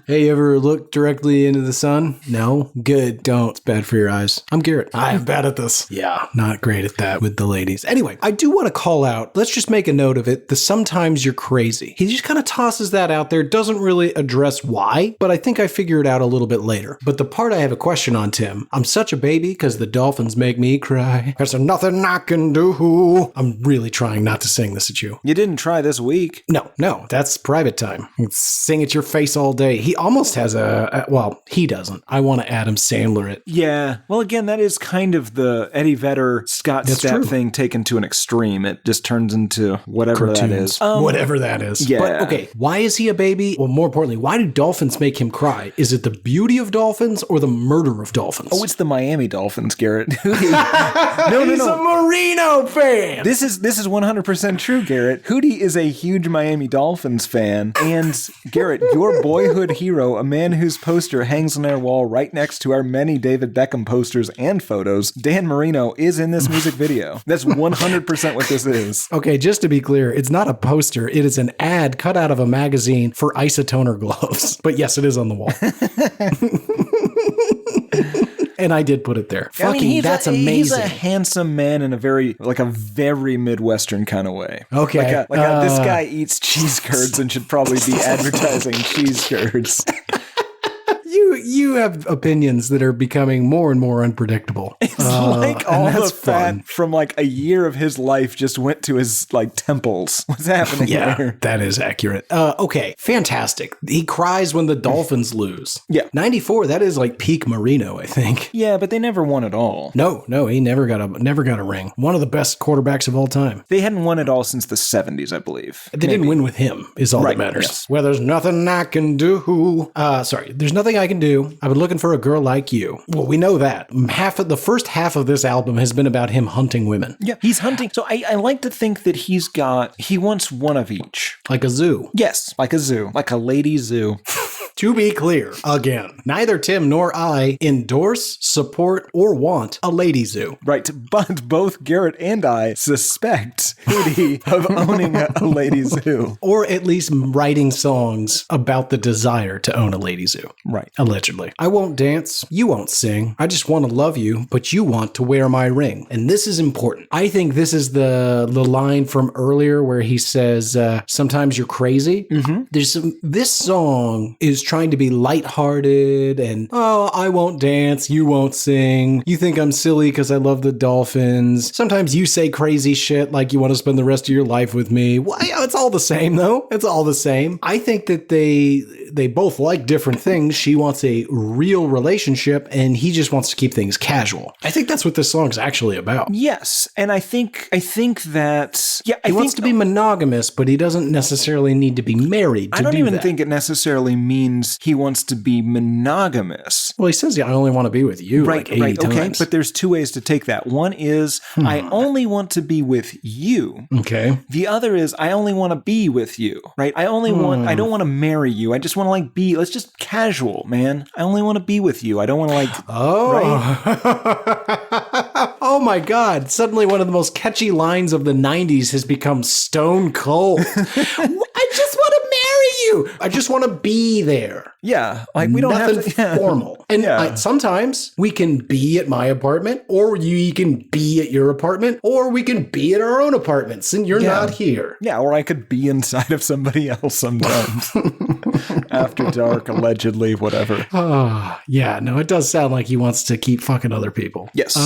Hey, you ever look directly into the sun? No? Good. Don't. It's bad for your eyes. I'm Garrett. I'm bad at this. Yeah, not great at that with the ladies. Anyway, I do want to call out, let's just make a note of it, the sometimes you're crazy. He just kind of tosses that out there, doesn't really address why, but I think I figure it out a little bit later. But the part I have a question on, Tim, I'm such a baby because the dolphins make me cry. There's nothing I can do. I'm really trying not to sing this at you. You didn't try this week. No, that's private time. Sing at your face all day. He almost has well, he doesn't. I want to Adam Sandler it. Yeah. Well, again, that is kind of the Eddie Vedder, Scott Stapp thing taken to an extreme. It just turns into whatever Cartoons. that is. Whatever that is. Yeah. But, okay, why is he a baby? Well, more importantly, why do dolphins make him cry? Is it the beauty of dolphins or the murder of dolphins? Oh, it's the Miami Dolphins, Garrett. He's a Marino fan. This is 100% true, Garrett. Hootie is a huge Miami Dolphins fan. And Garrett, your boyhood hero, a man whose poster hangs on our wall right next to our many David Beckham posters and photos, Dan Marino, is in this music video. That's 100% what this is. Okay, just to be clear, it's not a poster. It is an ad cut out of a magazine for isotoner gloves. But yes, it is on the wall. And I did put it there. That's amazing. He's a handsome man in a very Midwestern kind of way. Okay. This guy eats cheese curds and should probably be advertising cheese curds. You have opinions that are becoming more and more unpredictable. It's like all the fat from like a year of his life just went to his like temples. What's happening here? That is accurate. Okay, fantastic. He cries when the Dolphins lose. Yeah. 94, that is like peak Marino, I think. Yeah, but they never won it all. No, he never got a ring. One of the best quarterbacks of all time. They hadn't won it all since the 70s, I believe. They didn't win with him, is all that matters. Yes. Well, there's nothing I can do. There's nothing I can do. I've been looking for a girl like you. Well, we know that. The first half of this album has been about him hunting women. Yeah, he's hunting. So I like to think that he wants one of each. Like a zoo. Yes, like a zoo. Like a lady zoo. To be clear, again, neither Tim nor I endorse, support, or want a lady zoo. Right, but both Garrett and I suspect Hootie of owning a lady zoo. Or at least writing songs about the desire to own a lady zoo. Right. Allegedly. I won't dance, you won't sing. I just want to love you, but you want to wear my ring. And this is important. I think this is the line from earlier where he says, sometimes you're crazy. Mm-hmm. This song is trying to be lighthearted and, I won't dance, you won't sing. You think I'm silly because I love the dolphins. Sometimes you say crazy shit like you want to spend the rest of your life with me. Well, it's all the same, though. It's all the same. I think that they both like different things. She wants a real relationship and he just wants to keep things casual. I think that's what this song's actually about. Yes. And I think that, he wants to be monogamous, but he doesn't necessarily need to be married to do that. I don't even think it necessarily means he wants to be monogamous. Well, he says, I only want to be with you like 80 times. Okay, but there's two ways to take that. One is, I only want to be with you. Okay. The other is, I only want to be with you, right? I don't want to marry you. I just want to let's just casual, man. I only want to be with you. I don't want to right? Oh my God. Suddenly one of the most catchy lines of the 90s has become stone cold. I just want to marry you. I just want to be there. Yeah. Like we don't have to formal. And sometimes we can be at my apartment or you can be at your apartment or we can be at our own apartments and you're not here. Yeah. Or I could be inside of somebody else sometimes. After dark, allegedly, whatever. No, it does sound like he wants to keep fucking other people. Yes.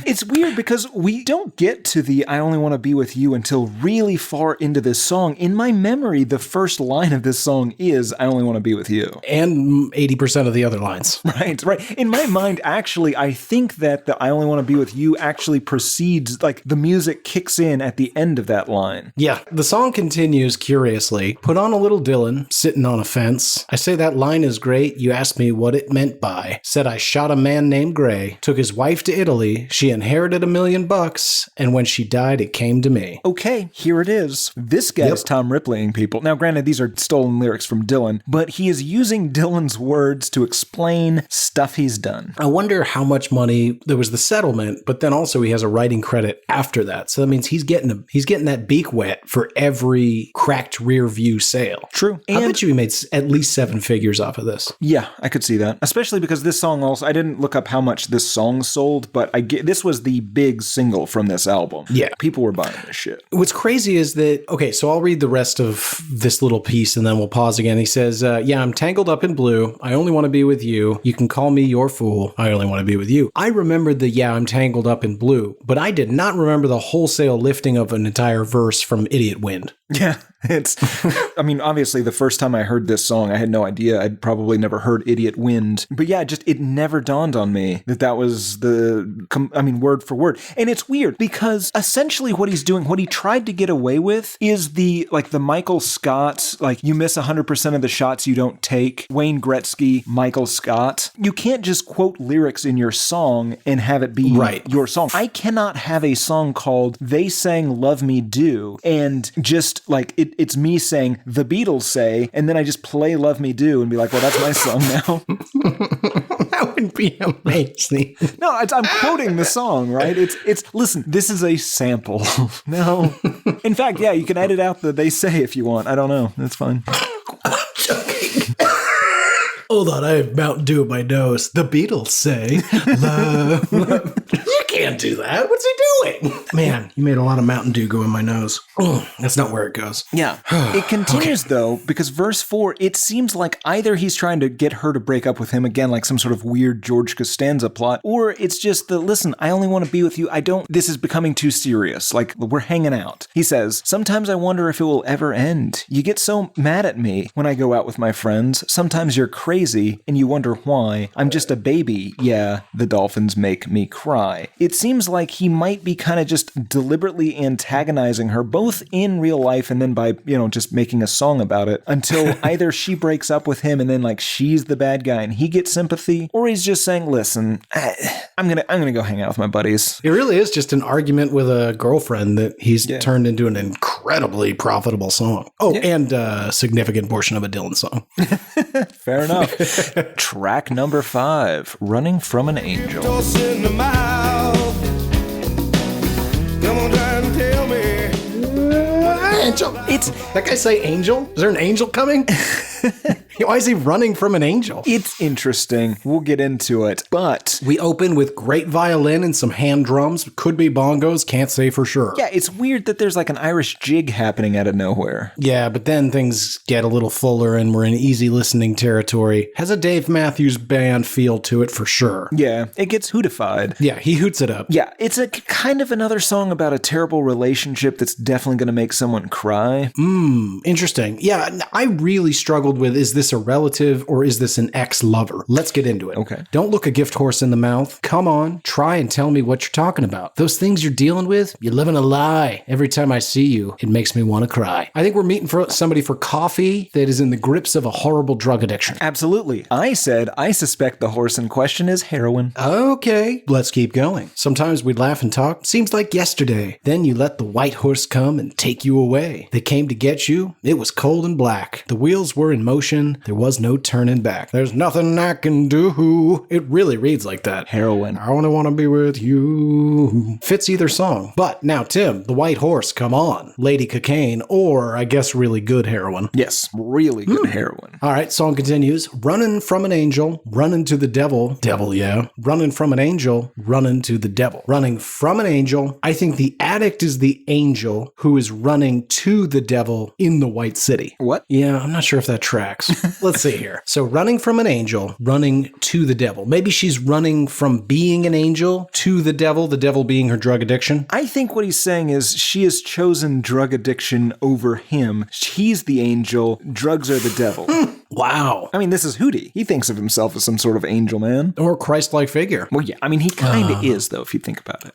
It's weird because we don't get to the I only want to be with you until really far into this song. In my memory, the first line of this song is I Only Want to Be With You. And 80% of the other lines. Right. In my mind, actually, I think that the I Only Want to Be With You actually precedes, like, the music kicks in at the end of that line. Yeah, the song continues curiously. Put on a little Dylan, sitting on a fence. I say that line is great. You asked me what it meant by. Said I shot a man named Gray. Took his wife to Italy. She inherited $1 million. And when she died, it came to me. Okay, here it is. This guy's Tom Ripleying people. Now, granted, these are stolen lyrics from Dylan, but he is using Dylan's words to explain stuff he's done. I wonder how much money there was the settlement, but then also he has a writing credit after that. So that means he's getting that beak wet for every cracked rear view sale. True. I bet you he made at least 7 figures off of this. Yeah, I could see that. Especially because this song also, I didn't look up how much this song sold, but this was the big single from this album. Yeah. People were buying this shit. What's crazy is that, okay, so I'll read the rest of this little piece and then we'll pause again. He says, yeah, I'm tangled up in blue. I only want to be with you. You can call me your fool. I only want to be with you. I remembered the, yeah, I'm tangled up in blue, but I did not remember the wholesale lifting of an entire verse from Idiot Wind. Yeah, I mean, obviously the first time I heard this song, I had no idea. I'd probably never heard Idiot Wind. But yeah, it never dawned on me that was word for word. And it's weird because essentially what he's doing, what he tried to get away with is the Michael Scott, like you miss 100% of the shots you don't take, Wayne Gretzky, Michael Scott. You can't just quote lyrics in your song and have it be your song. I cannot have a song called They Sang Love Me Do and just like it's me saying the Beatles say, and then I just play Love Me Do and be like, well, that's my song now. That would be amazing. No, I'm quoting the song, right? It's listen, this is a sample. No. In fact, yeah, you can edit out the they say if you want. I don't know. That's fine. I'm joking. Hold on, I have Mountain Dew in my nose. The Beatles say, love. You can't do that. What's he doing? Man, you made a lot of Mountain Dew go in my nose. That's not where it goes. Yeah. It continues, though, because verse 4, it seems like either he's trying to get her to break up with him again, like some sort of weird George Costanza plot, or it's just the, listen, I only want to be with you. This is becoming too serious. Like, we're hanging out. He says, sometimes I wonder if it will ever end. You get so mad at me when I go out with my friends. Sometimes you're crazy and you wonder why. I'm just a baby. Yeah, the dolphins make me cry. It seems like he might be kind of just deliberately antagonizing her, both in real life and then by, just making a song about it, until either she breaks up with him and then like she's the bad guy and he gets sympathy, or he's just saying, listen, I'm gonna go hang out with my buddies. It really is just an argument with a girlfriend that he's turned into an incredibly profitable song. Oh, and a significant portion of a Dylan song. Fair enough. Track number 5, Running from an Angel. Toss in the mouth. Come on, try and tell me. Angel. That guy say angel? Is there an angel coming? Why is he running from an angel? It's interesting. We'll get into it. But we open with great violin and some hand drums. Could be bongos. Can't say for sure. Yeah, it's weird that there's like an Irish jig happening out of nowhere. Yeah, but then things get a little fuller and we're in easy listening territory. Has a Dave Matthews Band feel to it for sure. Yeah, it gets hootified. Yeah, he hoots it up. Yeah, it's a kind of another song about a terrible relationship that's definitely going to make someone cry. Interesting. Yeah, I really struggled with, is this a relative or is this an ex-lover? Let's get into it. Okay. Don't look a gift horse in the mouth. Come on, try and tell me what you're talking about. Those things you're dealing with, you're living a lie. Every time I see you, it makes me want to cry. I think we're meeting for somebody for coffee that is in the grips of a horrible drug addiction. Absolutely. I said I suspect the horse in question is heroin. Okay, let's keep going. Sometimes we'd laugh and talk. Seems like yesterday. Then you let the white horse come and take you away. They came to get you. It was cold and black. The wheels were in motion. There was no turning back. There's nothing I can do. It really reads like that. Heroin. I only want to be with you. Fits either song. But now, Tim, the white horse, come on. Lady Cocaine, or I guess really good heroin. Yes, really good heroin. All right, song continues. Running from an angel, running to the devil. Devil, yeah. Running from an angel, running to the devil. Running from an angel. I think the addict is the angel who is running to the devil in the White City. What? Yeah, I'm not sure if that tracks. Let's see here. So running from an angel, running to the devil. Maybe she's running from being an angel to the devil being her drug addiction. I think what he's saying is she has chosen drug addiction over him. He's the angel. Drugs are the devil. Wow. I mean, this is Hootie. He thinks of himself as some sort of angel man. Or Christ-like figure. Well, yeah. I mean, he kind of is, though, if you think about it.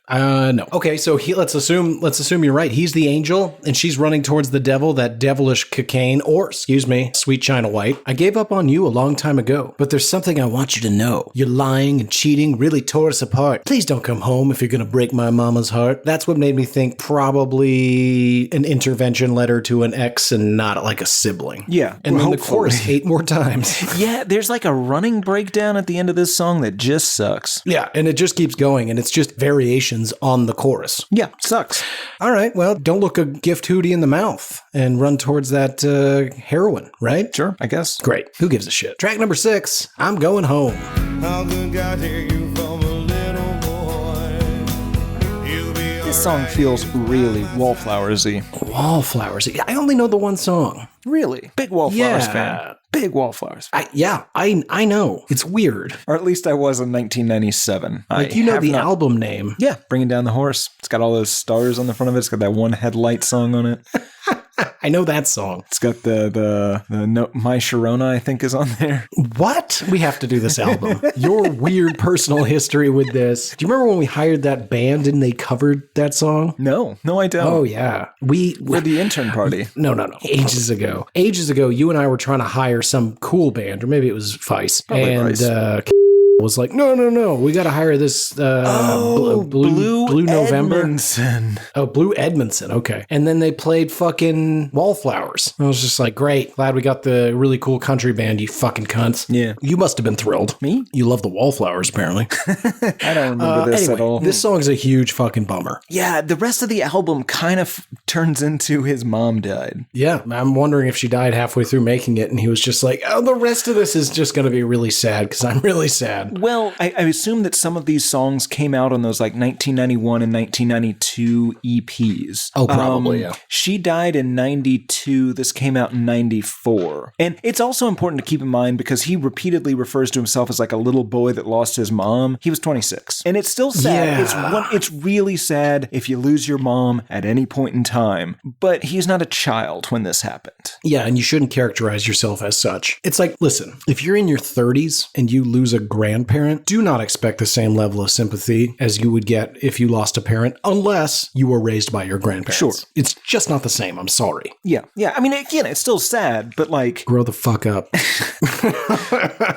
No. Okay, so let's assume you're right. He's the angel, and she's running towards the devil, that devilish cocaine, or, excuse me, sweet China White. I gave up on you a long time ago, but there's something I want you to know. Your lying and cheating really tore us apart. Please don't come home if you're going to break my mama's heart. That's what made me think probably an intervention letter to an ex and not like a sibling. Yeah. And then the chorus 8 more times. Yeah, there's like a running breakdown at the end of this song that just sucks. Yeah, and it just keeps going, and it's just variations on the chorus. Yeah, sucks. All right, well, don't look a gift Hootie in the mouth and run towards that heroin, right? Sure, I guess. Great. Who gives a shit? Track number 6, I'm Going Home. How could God take you from a little boy? You'll be This song feels really Wallflowers-y. Wallflowers. I only know the one song. Really? Big Wallflowers fan. Big Wallflowers fan. I know. It's weird. Or at least I was in 1997. Like, you know the album name. Yeah, Bringing Down the Horse. It's got all those stars on the front of it. It's got that one headlight song on it. I know that song. It's got the no, My Sharona, I think, is on there. What? We have to do this album. Your weird personal history with this. Do you remember when we hired that band and they covered that song? No, I don't. Oh, yeah. We're the intern party. No. Ages ago, you and I were trying to hire some cool band, or maybe it was Vice. Probably and Vice. Was like, no, we got to hire this Blue November. Edmondson. Oh, Blue Edmondson. Okay. And then they played fucking Wallflowers. I was just like, great. Glad we got the really cool country band, you fucking cunts. Yeah. You must have been thrilled. Me? You love the Wallflowers, apparently. I don't remember this anyway, at all. This song's a huge fucking bummer. Yeah, the rest of the album kind of turns into his mom died. Yeah. I'm wondering if she died halfway through making it and he was just like, oh, the rest of this is just going to be really sad because I'm really sad. Well, I assume that some of these songs came out on those like 1991 and 1992 EPs. Oh, probably, yeah. She died in 92. This came out in 94. And it's also important to keep in mind because he repeatedly refers to himself as like a little boy that lost his mom. He was 26. And it's still sad. Yeah. It's really sad if you lose your mom at any point in time. But he's not a child when this happened. Yeah, and you shouldn't characterize yourself as such. It's like, listen, if you're in your 30s and you lose a grandparent, do not expect the same level of sympathy as you would get if you lost a parent, unless you were raised by your grandparents. Sure. It's just not the same. I'm sorry. Yeah. I mean, again, it's still sad, but like... Grow the fuck up.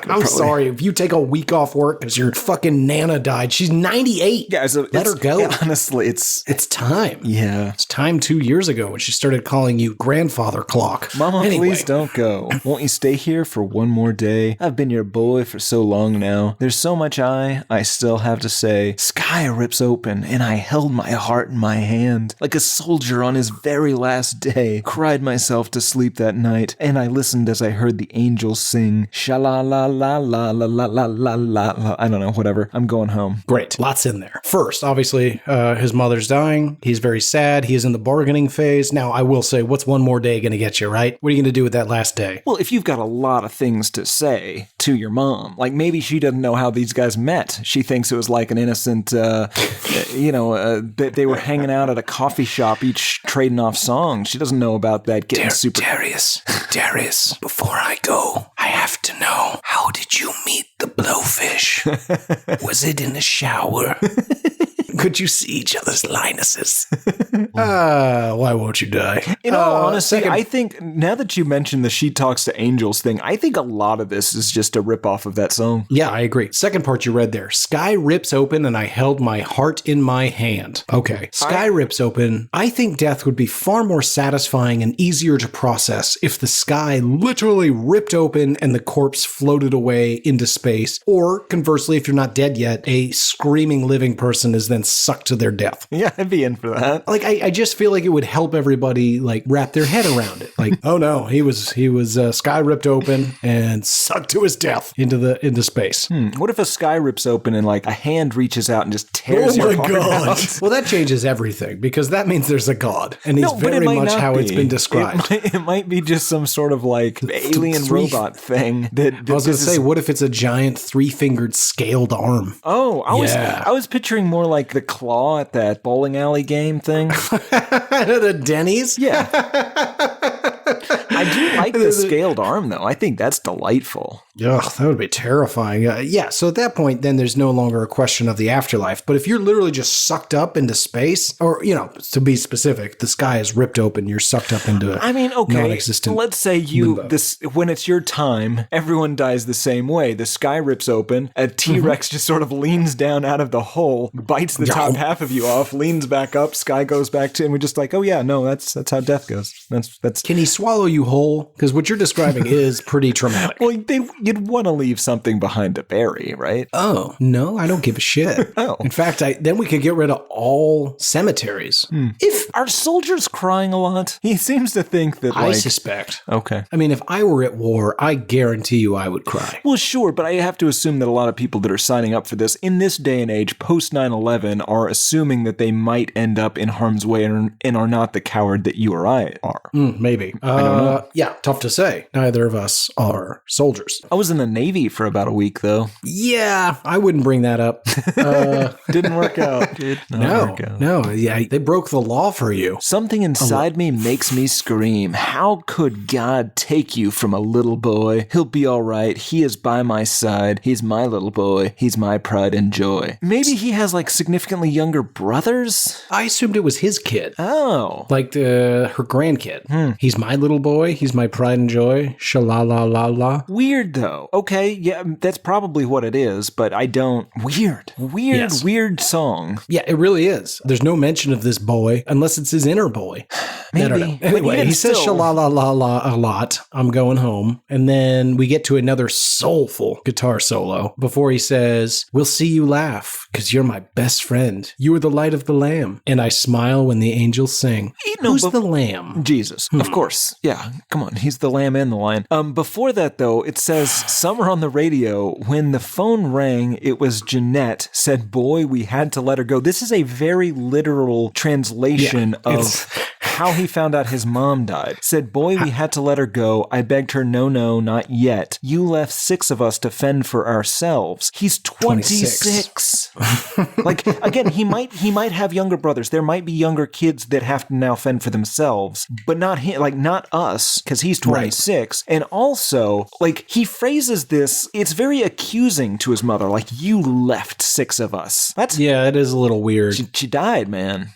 I'm sorry. If you take a week off work because your fucking Nana died, she's 98. Yeah, Let her go. Yeah, honestly, it's time. Yeah. It's time 2 years ago when she started calling you grandfather clock. Mama, Anyway. please don't go. Won't you stay here for one more day? I've been your boy for so long now. There's so much I still have to say. Sky rips open, and I held my heart in my hand. Like a soldier on his very last day. Cried myself to sleep that night, and I listened as I heard the angels sing. Sha-la-la-la-la-la-la-la-la-la. I don't know, whatever. I'm going home. Great. Lots in there. First, obviously, his mother's dying. He's very sad. He is in the bargaining phase. Now, I will say, what's one more day going to get you, right? What are you going to do with that last day? Well, if you've got a lot of things to say to your mom, like maybe she doesn't know how these guys met. She thinks it was like an innocent, that they were hanging out at a coffee shop, each trading off songs. She doesn't know about that getting super... Darius, before I go, I have to know, how did you meet the Blowfish? Was it in the shower? Could you see each other's linuses? Why won't you die? In all honesty, I think now that you mentioned the She Talks to Angels thing, I think a lot of this is just a ripoff of that song. Yeah, I agree. Second part you read there. Sky rips open and I held my heart in my hand. Okay. Sky rips open. I think death would be far more satisfying and easier to process if the sky literally ripped open and the corpse floated away into space. Or conversely, if you're not dead yet, a screaming living person is then sucked to their death. Yeah, I'd be in for that. Like, I just feel like it would help everybody like wrap their head around it. Like, oh no, he was sky ripped open and sucked to his death into space. What if a sky rips open and like a hand reaches out and just tears your heart out? Well, that changes everything because that means there's a god, and he's very much how it's been described. It might be just some sort of like alien robot thing. That I was going to say, what if it's a giant 3-fingered scaled arm? Oh, I was picturing more like the claw at that bowling alley game thing. The Denny's? Yeah. I do like the scaled arm, though. I think that's delightful. Ugh, that would be terrifying. Yeah, so at that point, then there's no longer a question of the afterlife. But if you're literally just sucked up into space, or, to be specific, the sky is ripped open, you're sucked up into non-existent let's say when it's your time, everyone dies the same way. The sky rips open, a T-Rex just sort of leans down out of the hole, bites the top half of you off, leans back up, sky goes back to, and we're just like, oh yeah, no, that's how death goes. That's. Can he swallow you whole? Because what you're describing is pretty traumatic. Well, you'd want to leave something behind to bury, right? Oh, no, I don't give a shit. Oh. In fact, then we could get rid of all cemeteries. If are soldiers crying a lot? He seems to think that I suspect. Okay. I mean, if I were at war, I guarantee you I would cry. Well, sure, but I have to assume that a lot of people that are signing up for this in this day and age, post 9/11, are assuming that they might end up in harm's way and are not the coward that you or I are. Maybe. I don't know. Yeah, tough to say. Neither of us are soldiers. I was in the Navy for about a week, though. Yeah, I wouldn't bring that up. Didn't work out. No. Yeah, they broke the law for you. Something inside me makes me scream. How could God take you from a little boy? He'll be all right. He is by my side. He's my little boy. He's my pride and joy. Maybe he has like significantly younger brothers? I assumed it was his kid. Oh. Like her grandkid. He's my little boy. He's my pride and joy. Sha-la-la-la-la. Weird, though. Okay, yeah, that's probably what it is, but I don't... Weird song. Yeah, it really is. There's no mention of this boy unless it's his inner boy. Maybe. I don't know. Anyway, he says sha-la-la-la-la a lot. I'm going home. And then we get to another soulful guitar solo before he says, we'll see you laugh because you're my best friend. You are the light of the lamb. And I smile when the angels sing. Who's the lamb? Jesus. Of course. Yeah. Come on. He's the lamb and the lion. Before that, though, it says somewhere on the radio, when the phone rang, it was Jeanette said, boy, we had to let her go. This is a very literal translation of how he found out his mom died. Said, boy, we had to let her go. I begged her, no, not yet. You left 6 of us to fend for ourselves. He's 26. Like, again, he might have younger brothers. There might be younger kids that have to now fend for themselves, but not him, like not us, because he's 26. Right. And also, like, he phrases this, it's very accusing to his mother, like, you left 6 of us. It is a little weird. She died, man.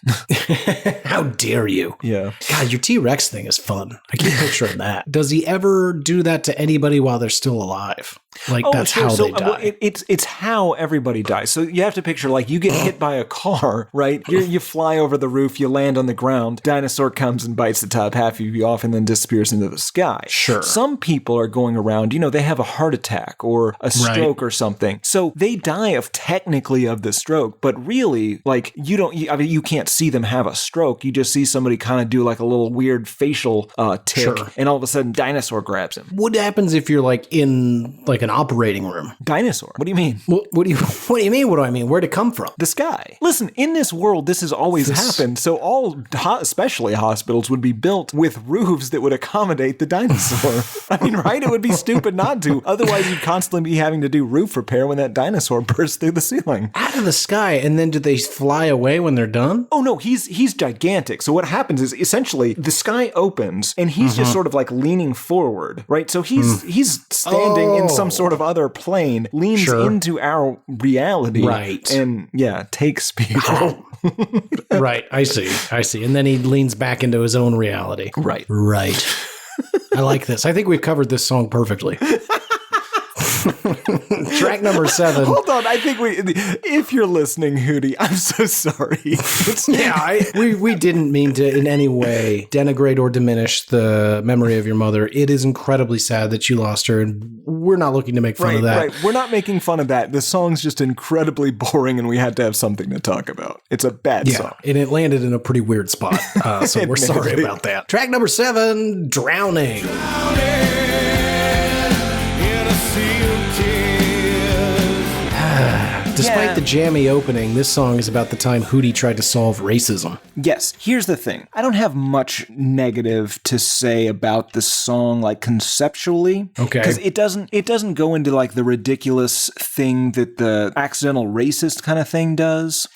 How dare you? Yeah. God, your T-Rex thing is fun. I keep picturing that. Does he ever do that to anybody while they're still alive? Like, that's how they die. Well, it's how everybody dies. So you have to picture, like, you get hit by a car, right? You fly over the roof, you land on the ground, dinosaur comes and bites the top half of you off and then disappears into the sky. Sure. Some people are going around, they have a heart attack or a stroke or something. So they die technically of the stroke, but really, like, you can't see them have a stroke. You just see somebody kind of do like a little weird facial tick, and all of a sudden dinosaur grabs him. What happens if you're like in like an operating room? Dinosaur. What do you mean? What do you mean? What do I mean? Where'd it come from? The sky. Listen, in this world, this has always happened. So all, especially hospitals, would be built with roofs that would accommodate the dinosaur. I mean, right? It would be stupid not to. Otherwise, you'd constantly be having to do roof repair when that dinosaur bursts through the ceiling. Out of the sky, and then do they fly away when they're done? Oh no, he's gigantic. So what happens is essentially the sky opens and he's just sort of like leaning forward, right? So he's standing in some sort of other plane, leans into our reality, right? And takes people. Right, I see. And then he leans back into his own reality. Right. I like this. I think we've covered this song perfectly. Track number 7. Hold on, I think if you're listening, Hootie, I'm so sorry. We didn't mean to in any way denigrate or diminish the memory of your mother. It is incredibly sad that you lost her, and we're not looking to make fun of that. Right, we're not making fun of that. The song's just incredibly boring, and we had to have something to talk about. It's a bad song. And it landed in a pretty weird spot, so we're sorry about that. Track number 7, Drowning. Despite the jammy opening, this song is about the time Hootie tried to solve racism. Yes, here's the thing. I don't have much negative to say about the song, like conceptually. Okay. Because it doesn't go into like the ridiculous thing that the accidental racist kind of thing does.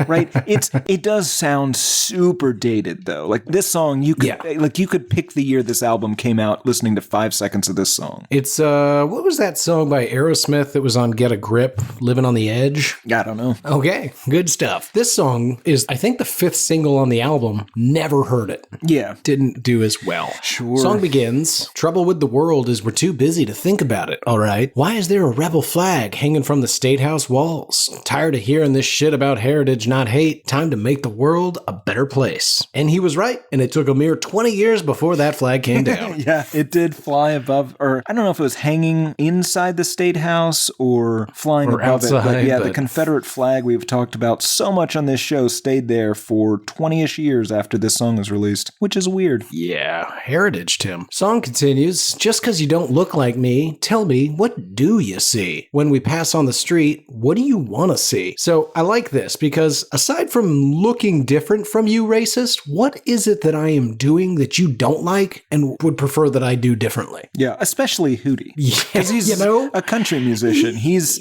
Right? It does sound super dated though. Like this song, you could pick the year this album came out listening to 5 seconds of this song. It's what was that song by Aerosmith that was on Get a Grip, Living on the Edge? I don't know. Okay, good stuff. This song is, I think, the 5th single on the album. Never heard it. Yeah. Didn't do as well. Sure. Song begins, trouble with the world is we're too busy to think about it, all right? Why is there a rebel flag hanging from the State House walls? Tired of hearing this shit about heritage, not hate. Time to make the world a better place. And he was right, and it took a mere 20 years before that flag came down. Yeah, it did fly above, or I don't know if it was hanging inside the State House or flying or above outside, it. But yeah, but the Confederate flag we've talked about so much on this show stayed there for 20-ish years after this song was released, which is weird. Yeah, heritage, Tim. Song continues, just because you don't look like me, tell me, what do you see? When we pass on the street, what do you want to see? So I like this because aside from looking different from you, racist, what is it that I am doing that you don't like and would prefer that I do differently? Yeah, especially Hootie. Because he's a country musician. He's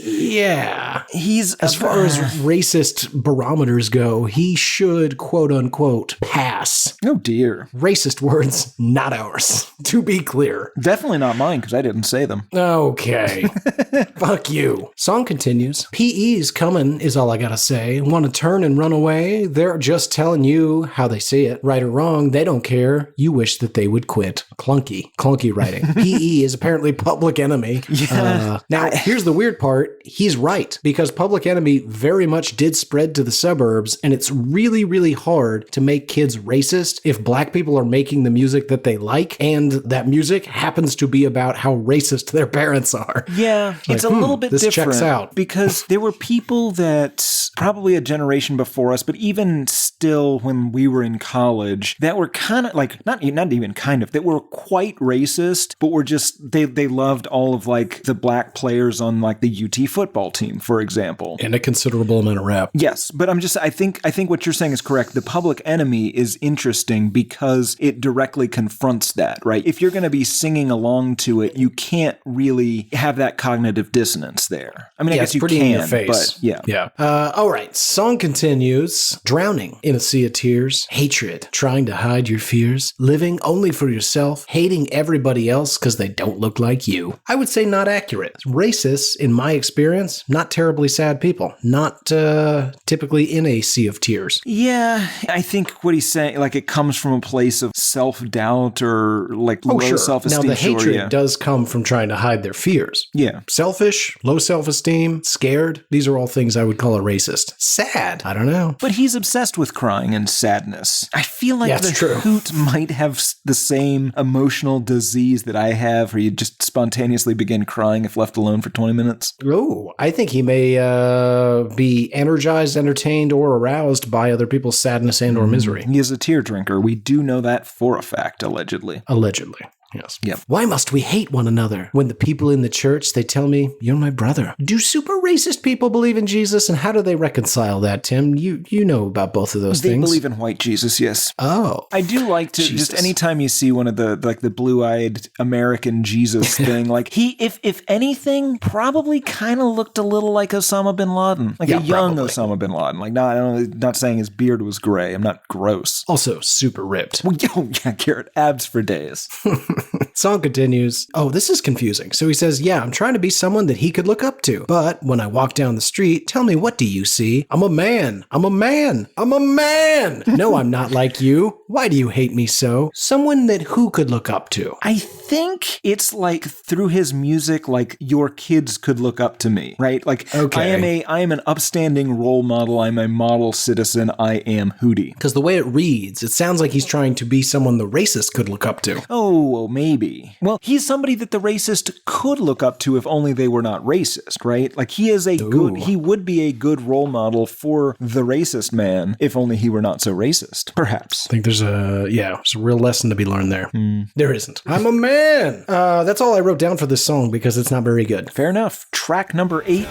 as far as racist barometers go, he should, quote unquote, pass. Oh dear. Racist words, not ours, to be clear. Definitely not mine, because I didn't say them. Okay. Fuck you. Song continues. PE's coming is all I gotta say. Want to turn and run away? They're just telling you how they see it. Right or wrong, they don't care. You wish that they would quit. Clunky writing. PE is apparently Public Enemy. Yeah. Now, here's the weird part. He's right, because Public Enemy very much did spread to the suburbs, and it's really, really hard to make kids racist if black people are making the music that they like, and that music happens to be about how racist their parents are. Yeah, it's a little bit this different. Checks out. Because there were people that, probably a generation before us, but even still when we were in college, that were kind of like, not even kind of, that were quite racist, but were just, they loved all of like the black players on like the UT football team, for example. And a considerable amount of rap. Yes, but I think what you're saying is correct. The Public Enemy is interesting because it directly confronts that, right? If you're going to be singing along to it, you can't really have that cognitive dissonance there. I mean, I guess you pretty can, in your face. But yeah. All right. Song continues. Drowning in a sea of tears. Hatred. Trying to hide your fears. Living only for yourself. Hating everybody else because they don't look like you. I would say not accurate. Racists, in my experience, not terribly sad people. Not typically in a sea of tears. Yeah, I think what he's saying, like, it comes from a place of self-doubt or like low self-esteem. Now, the hatred does come from trying to hide their fears. Yeah. Selfish, low self-esteem, scared. These are all things I would call a racist. Sad. I don't know. But he's obsessed with crying and sadness. I feel like Hoot might have the same emotional disease that I have, where you just spontaneously begin crying if left alone for 20 minutes. Oh, I think he may be energized, entertained, or aroused by other people's sadness and or misery. He is a tear drinker. We do know that for a fact, allegedly. Allegedly. Yes. Yep. Why must we hate one another? When the people in the church, they tell me, you're my brother. Do super racist people believe in Jesus? And how do they reconcile that, Tim? You know about both of those things. They believe in white Jesus, yes. Oh. I do like to, just anytime you see one of the, like the blue-eyed American Jesus thing, like he, if anything, probably kind of looked a little like Osama bin Laden. Like a young Osama bin Laden. Like, not saying his beard was gray. I'm not gross. Also super ripped. Well, yeah, Garrett, abs for days. Song continues. Oh, this is confusing. So he says, yeah, I'm trying to be someone that he could look up to. But when I walk down the street, tell me, what do you see? I'm a man. I'm a man. I'm a man. No, I'm not like you. Why do you hate me so? Someone that who could look up to? I think it's like through his music, like your kids could look up to me, right? Like, Okay. I am an upstanding role model. I'm a model citizen. I am Hootie. Because the way it reads, it sounds like he's trying to be someone the racist could look up to. Oh, maybe. Well, he's somebody that the racist could look up to if only they were not racist, right? Like he would be a good role model for the racist man if only he were not so racist, perhaps. I think there's a real lesson to be learned there. There isn't. I'm a man. That's all I wrote down for this song because it's not very good. Fair enough. Track number 8.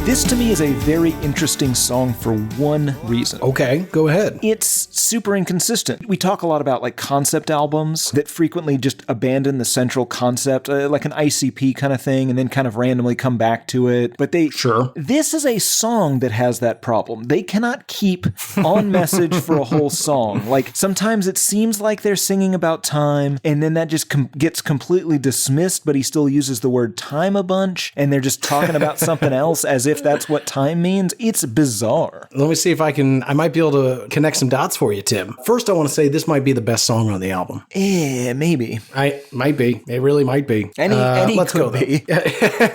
This to me is a very interesting song for one reason. Okay, go ahead. It's super inconsistent. We talk a lot about like concept albums that frequently just abandon the central concept, like an ICP kind of thing, and then kind of randomly come back to it. But this is a song that has that problem. They cannot keep on message for a whole song. Like sometimes it seems like they're singing about time, and then that just gets completely dismissed, but he still uses the word time a bunch, and they're just talking about something else as if that's what time means. It's bizarre. Let me see if I might be able to connect some dots for you, Tim. First, I want to say this might be the best song on the album. Maybe. Might be. It really might be. Let's go be.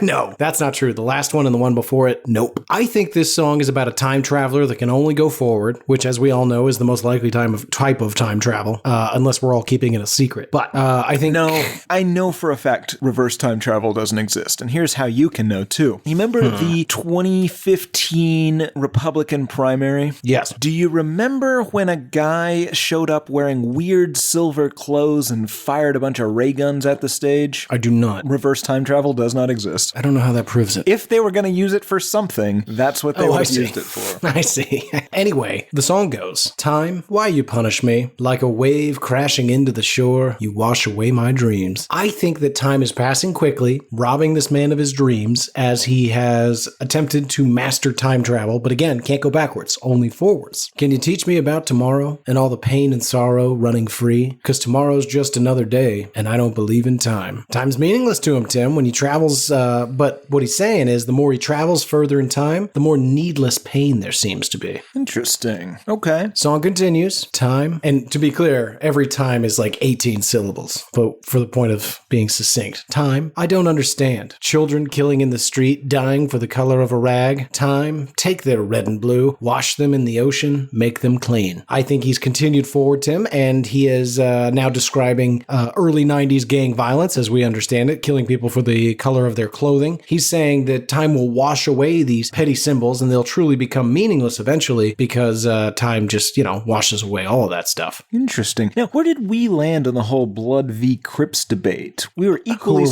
No, that's not true. The last one and the one before it, nope. I think this song is about a time traveler that can only go forward, which, as we all know, is the most likely type of time travel, unless we're all keeping it a secret. But I think... No, I know for a fact reverse time travel doesn't exist, and here's how you can know, too. You remember the 2015 Republican primary? Yes. Do you remember when a guy showed up wearing weird silver clothes and fired a bunch of ray guns at the stage? I do not. Reverse time travel does not exist. I don't know how that proves it. If they were going to use it for something, that's what they would have used it for. I see. Anyway, the song goes, time, why you punish me? Like a wave crashing into the shore, you wash away my dreams. I think that time is passing quickly, robbing this man of his dreams as he has attempted to master time travel, but again, can't go backwards, only forwards. Can you teach me about tomorrow and all the pain and sorrow running free? Because tomorrow's just another day, and I don't believe in time. Time's meaningless to him, Tim, when he travels, but what he's saying is the more he travels further in time, the more needless pain there seems to be. Interesting. Okay. Song continues, time, and to be clear, every time is like 18 syllables, but for the point of being succinct. Time, I don't understand. Children killing in the street, dying for the color of a rag. Time, take their red and blue, wash them in the ocean, make them clean. I think he's continued forward, Tim, and he is now describing early 90s gang violence as we understand it, killing people for the color of their clothing. He's saying that time will wash away these petty symbols and they'll truly become meaningless eventually because time just, washes away all of that stuff. Interesting. Now, where did we land on the whole Blood v. Crips debate? We were equally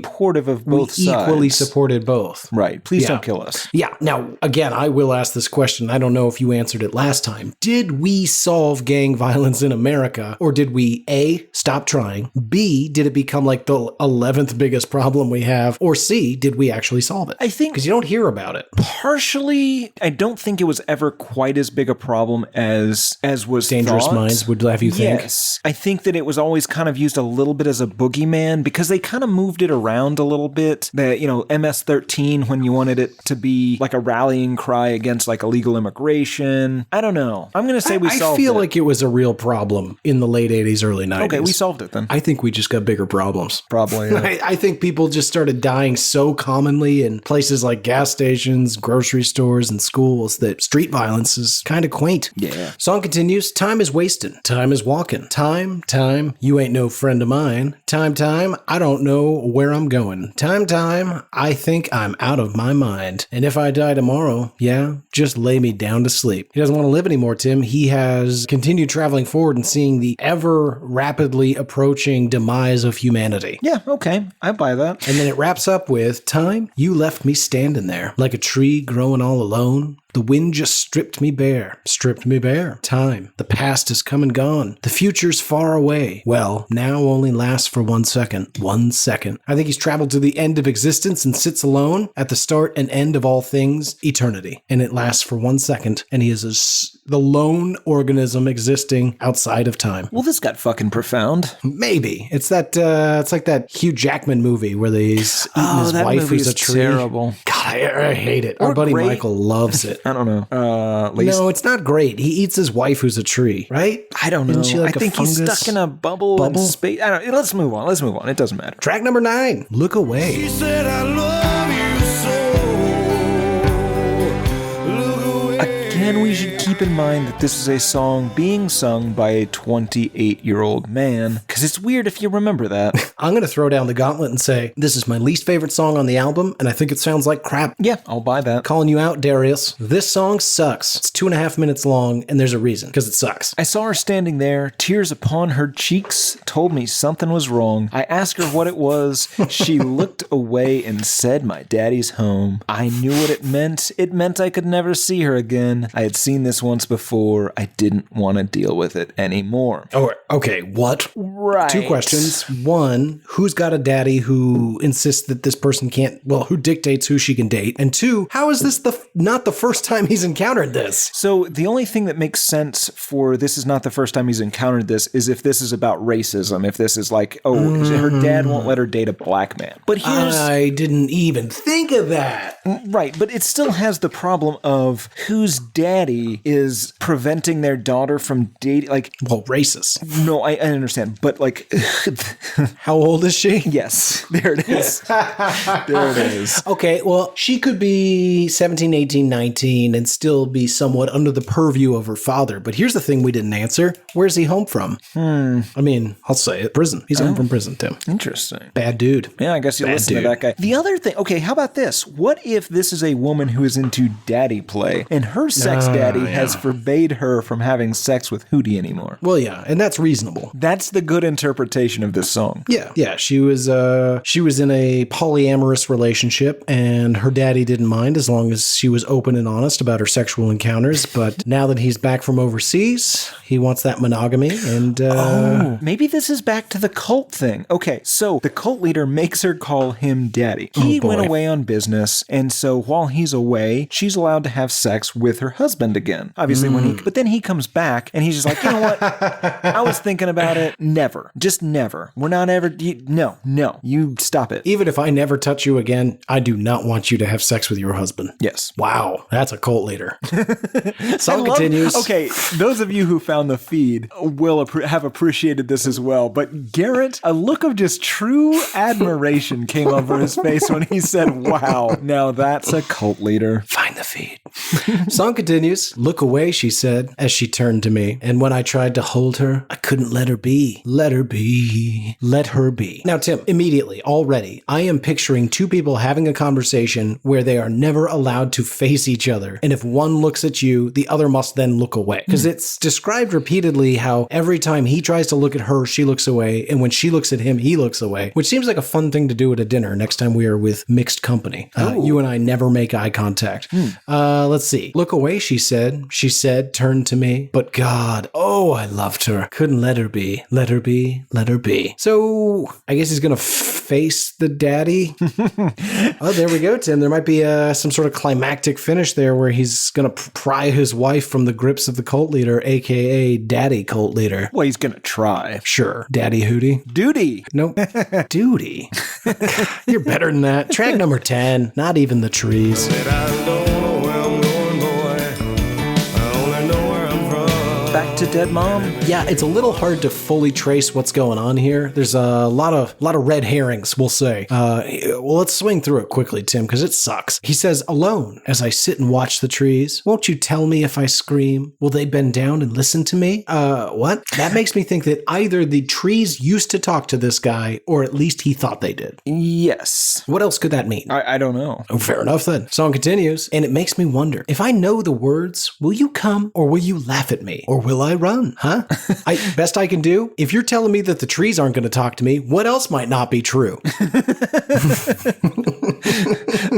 supportive of both sides. We equally supported both. Right. Please don't kill us. Yeah. Now, again, I will ask this question. I don't know if you answered it last time. Did we solve gang violence in America, or did we A, stop trying, B, did it become like the 11th biggest problem we have, or C, did we actually solve it? I think... Because you don't hear about it. Partially, I don't think it was ever quite as big a problem as was Dangerous thought. Minds would have you think. Yes. I think that it was always kind of used a little bit as a boogeyman because they kind of moved it around a little bit. That, MS-13, when you wanted it to be like a rallying cry against like illegal immigration. I don't know. I'm going to say we solved it. I feel like it was a real problem in the late 80s, early 90s. Okay, we solved it then. I think we just got bigger problems. Probably. Yeah. I think people just started dying so commonly in places like gas stations, grocery stores, and schools that street violence is kind of quaint. Yeah. Song continues, time is wasting, time is walking. Time, you ain't no friend of mine. Time, I don't know where I'm going. Time, I think I'm out of my mind. And if I die tomorrow, just lay me down to sleep. He doesn't want to live anymore, Tim. He has continued traveling forward and seeing the ever rapidly approaching demise of humanity. Yeah, okay. I buy that. And then it wraps up with, time, you left me standing there like a tree growing all alone. The wind just stripped me bare. Time, the past is come and gone. The future's far away. Well, now only lasts for 1 second. 1 second. I think he's traveled to the end of existence and sits alone at the start and end of all things, eternity. And it lasts lasts for 1 second, and he is the lone organism existing outside of time. Well, this got fucking profound. Maybe. It's that, it's like that Hugh Jackman movie where he's eating his that wife movie who's is a tree. terrible. God, I hate it. Our buddy great. Michael loves it. I don't know. No, it's not great. He eats his wife who's a tree, right? I don't know. Isn't she like I think he's fungus? stuck in a bubble in space. I don't. Let's move on. It doesn't matter. Track number 9, Look Away. She said, I love you so. Look away. Again, we should keep in mind that this is a song being sung by a 28-year-old man, because it's weird if you remember that. I'm going to throw down the gauntlet and say, this is my least favorite song on the album, and I think it sounds like crap. Yeah, I'll buy that. Calling you out, Darius. This song sucks. It's 2.5 minutes long, and there's a reason, because it sucks. I saw her standing there, tears upon her cheeks, told me something was wrong. I asked her what it was. She looked away and said, my daddy's home. I knew what it meant. It meant I could never see her again. I had seen this once before. I didn't want to deal with it anymore. Oh, okay, what? Right. 2 questions. 1, who's got a daddy who insists that this person can't, well, who dictates who she can date? And 2, how is this not the first time he's encountered this? So the only thing that makes sense for this is not the first time he's encountered this is if this is about racism. If this is like, her dad won't let her date a black man. But here's... I didn't even think of that. Right, but it still has the problem of whose daddy is preventing their daughter from dating, like... Well, racist. No, I understand, but like... How old is she? Yes, there it is. There it is. Okay, well, she could be 17, 18, 19 and still be somewhat under the purview of her father. But here's the thing we didn't answer. Where's he home from? I mean, I'll say it. Prison. He's home from prison, Tim. Interesting. Bad dude. Yeah, I guess you Bad listen dude. to that guy. The other thing, okay, how about this? What if this is a woman who is into daddy play and her sex daddy has forbade her from having sex with Hootie anymore? Well, yeah, and that's reasonable. That's the good interpretation of this song. Yeah, she was in a polyamorous relationship, and her daddy didn't mind as long as she was open and honest about her sexual encounters. But now that he's back from overseas, he wants that monogamy, and Maybe this is back to the cult thing. Okay, so the cult leader makes her call him daddy. He went away on business, and so while he's away, she's allowed to have sex with her husband again. Obviously, but then he comes back, and he's just like, you know what? I was thinking about it. Never. Just never. We're not ever... No. You stop it. even if I never touch you again, I do not want you to have sex with your husband. Yes. Wow, that's a cult leader. Song continues. Okay, those of you who found the feed will have appreciated this as well, but Garrett, a look of just true admiration came over his face when he said, wow, now that's a cult leader. Find the feed. Song continues. Look away, she said, as she turned to me. And when I tried to hold her, I couldn't let her be. Let her be. Let her be. Now, Tim, immediately, already, I am picturing two people having a conversation where they are never allowed to face each other. And if one looks at you, the other must then look away. Because it's described repeatedly how every time he tries to look at her, she looks away. And when she looks at him, he looks away. Which seems like a fun thing to do at a dinner next time we are with mixed company. You and I never make eye contact. Let's see. Look away, she said. She said, turned to me. But God, oh, I loved her. Couldn't let her be. Let her be. Let her be. So I guess he's going to face the daddy. Oh, there we go, Tim. There might be some sort of climactic finish there where he's going to pry his wife from the grips of the cult leader, aka daddy cult leader. Well, he's gonna try. Sure. Daddy Hootie. Duty. Nope. Duty. You're better than that. Track number 10. Not even the trees. Said I don't know where I'm going, boy. I only know where I'm from. Back to Dead Mom. Yeah, it's a little hard to fully trace what's going on here. There's a lot of red herrings, we'll say. Well, let's swing through it quickly, Tim, because it sucks. He says, alone, as I sit and watch the trees, won't you tell me if I scream? Will they bend down and listen to me? What? That makes me think that either the trees used to talk to this guy, or at least he thought they did. Yes. What else could that mean? I don't know. Oh, fair enough then. Song continues, and it makes me wonder, if I know the words, will you come or will you laugh at me? Or will I run, huh? Best I can do? If you're telling me that the trees aren't going to talk to me, what else might not be true?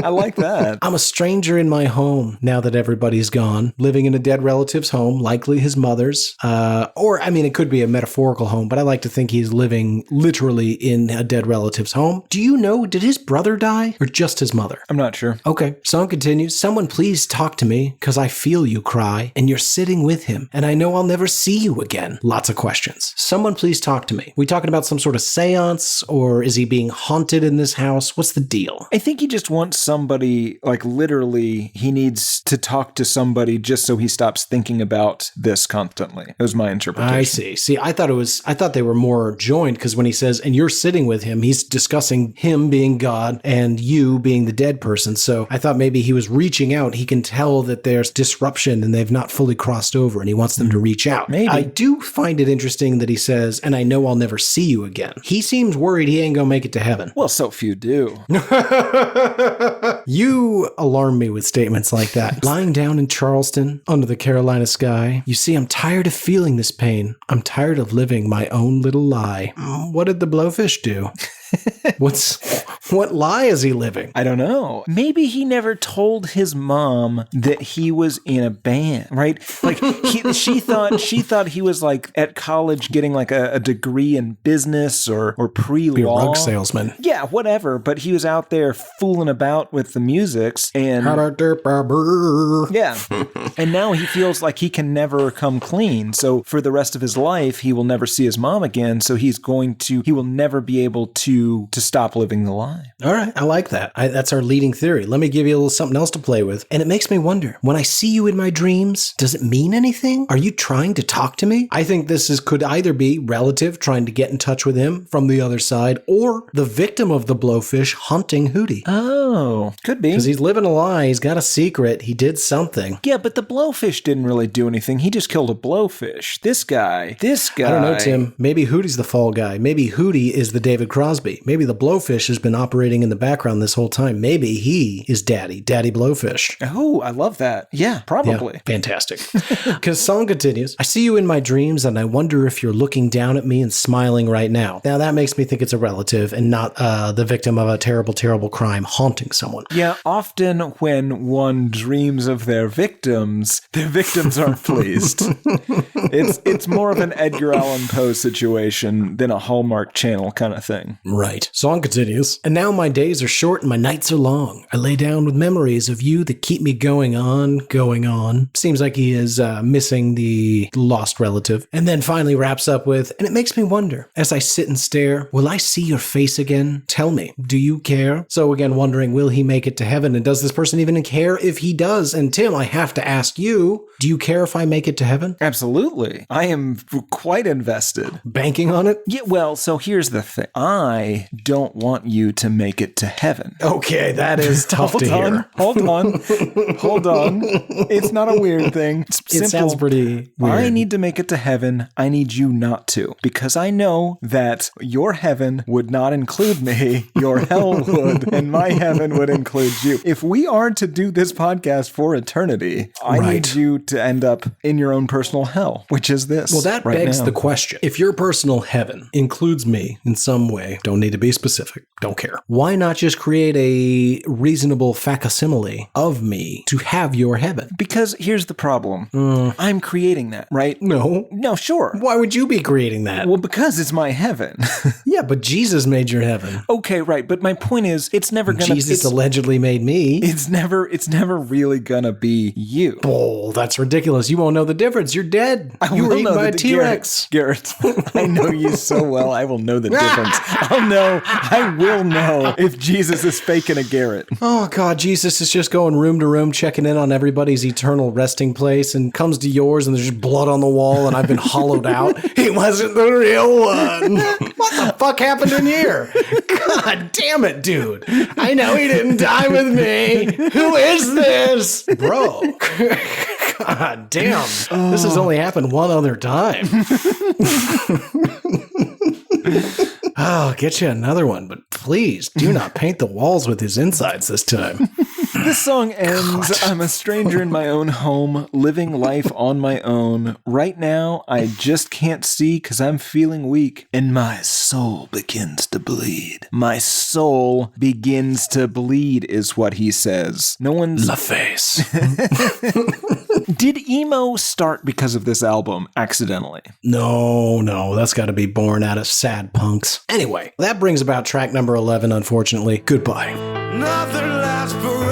I like that. I'm a stranger in my home now that everybody's gone, living in a dead relative's home, likely his mother's. It could be a metaphorical home, but I like to think he's living literally in a dead relative's home. Do you know, did his brother die or just his mother? I'm not sure. Okay, song continues. Someone please talk to me, because I feel you cry, and you're sitting with him, and I know I'll never see you again. Lots of questions. Someone please talk to me. We talking about some sort of seance, or is he being haunted in this house? What's the deal? I think he just wants somebody, like literally, he needs to talk to somebody just so he stops thinking about this constantly. It was my interpretation. I see. See, I thought they were more joined, because when he says, and you're sitting with him, he's discussing him being God and you being the dead person. So I thought maybe he was reaching out. He can tell that there's disruption and they've not fully crossed over, and he wants them to reach out. Maybe. I do find it interesting that he says, and I know I'll never see you again. He seems worried he ain't gonna make it to heaven. Well, so few do. You alarm me with statements like that. Lying down in Charleston, under the Carolina sky, you see, I'm tired of feeling this pain. I'm tired of living my own little lie. What did the Blowfish do? What lie is he living? I don't know. Maybe he never told his mom that he was in a band, right? Like she thought he was like at college getting like a degree in business or pre-law. Be a rug salesman. Yeah, whatever. But he was out there fooling about with the musics and yeah. And now he feels like he can never come clean. So for the rest of his life, he will never see his mom again. So he will never be able to stop living the lie. All right. I like that. That's our leading theory. Let me give you a little something else to play with. And it makes me wonder, when I see you in my dreams, does it mean anything? Are you trying to talk to me? I think could either be relative trying to get in touch with him from the other side, or the victim of the Blowfish haunting Hootie. Oh, could be. Because he's living a lie. He's got a secret. He did something. Yeah, but the Blowfish didn't really do anything. He just killed a Blowfish. This guy. I don't know, Tim. Maybe Hootie's the fall guy. Maybe Hootie is the David Crosby. Maybe the Blowfish has been operating in the background this whole time. Maybe he is Daddy Blowfish. Oh, I love that. Yeah, probably. Yeah, fantastic. Because song continues, I see you in my dreams and I wonder if you're looking down at me and smiling right now. Now that makes me think it's a relative and not the victim of a terrible, terrible crime haunting someone. Yeah, often when one dreams of their victims aren't pleased. It's more of an Edgar Allan Poe situation than a Hallmark Channel kind of thing. Right. Song continues. And now my days are short and my nights are long. I lay down with memories of you that keep me going on. Seems like he is missing the lost relative. And then finally wraps up with, and it makes me wonder, as I sit and stare, will I see your face again? Tell me, do you care? So again, wondering, will he make it to heaven? And does this person even care if he does? And Tim, I have to ask you, do you care if I make it to heaven? Absolutely. I am quite invested. Banking on it? Yeah, well, so here's the thing. I don't want you to make it to heaven. Okay, that is tough to hear. Hold on. It's not a weird thing. It's simple. It sounds pretty weird. I need to make it to heaven. I need you not to. Because I know that your heaven would not include me, your hell would, and my heaven would include you. If we are to do this podcast for eternity, I need you to end up in your own personal hell, which is this. Well, that begs the question. If your personal heaven includes me in some way, don't need to be specific, don't care. Why not just create a reasonable facsimile of me to have your heaven? Because here's the problem. I'm creating that, right? No, sure. Why would you be creating that? Well, because it's my heaven. Yeah, but Jesus made your heaven. Okay, right. But my point is, it's never gonna. Jesus allegedly made me. It's never really gonna be you. Oh, that's ridiculous. You won't know the difference. You're dead. You were eaten by a T-Rex. Garrett, I know you so well. I will know the difference. I will know if Jesus is faking a Garrett. Oh, God, Jesus is just going room to room, checking in on everybody's eternal resting place, and comes to yours, and there's just blood on the wall, and I've been hollowed out. He wasn't the real one. What the fuck happened in here? God damn it, dude. I know he didn't die with me. Who is this? Bro. God damn. This has only happened one other time. Oh, I'll get you another one, but please do not paint the walls with his insides this time. This song ends, I'm a stranger in my own home, living life on my own. Right now, I just can't see because I'm feeling weak. And my soul begins to bleed. My soul begins to bleed is what he says. No one's... La face. Did emo start because of this album accidentally? No, that's got to be born out of sad punks. Anyway, that brings about track number 11, unfortunately. Goodbye. Nothing lasts forever.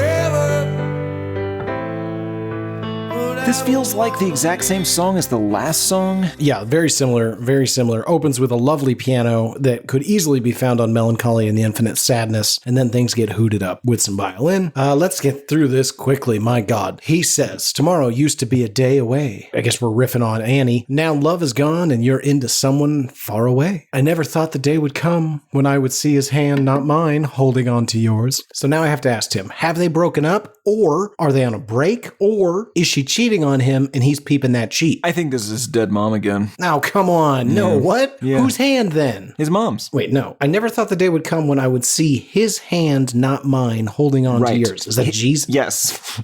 This feels like the exact same song as the last song. Yeah, very similar, very similar. Opens with a lovely piano that could easily be found on Melancholy and the Infinite Sadness, and then things get hooted up with some violin. Let's get through this quickly, my God. He says, tomorrow used to be a day away. I guess we're riffing on Annie. Now love is gone and you're into someone far away. I never thought the day would come when I would see his hand, not mine, holding on to yours. So now I have to ask Tim, have they broken up? Or are they on a break? Or is she cheating on him and he's peeping that cheat? I think this is his dead mom again. Now, come on. No, what? Yeah. Whose hand then? His mom's. Wait, no. I never thought the day would come when I would see his hand, not mine, holding on to yours. Is that Jesus? Yes.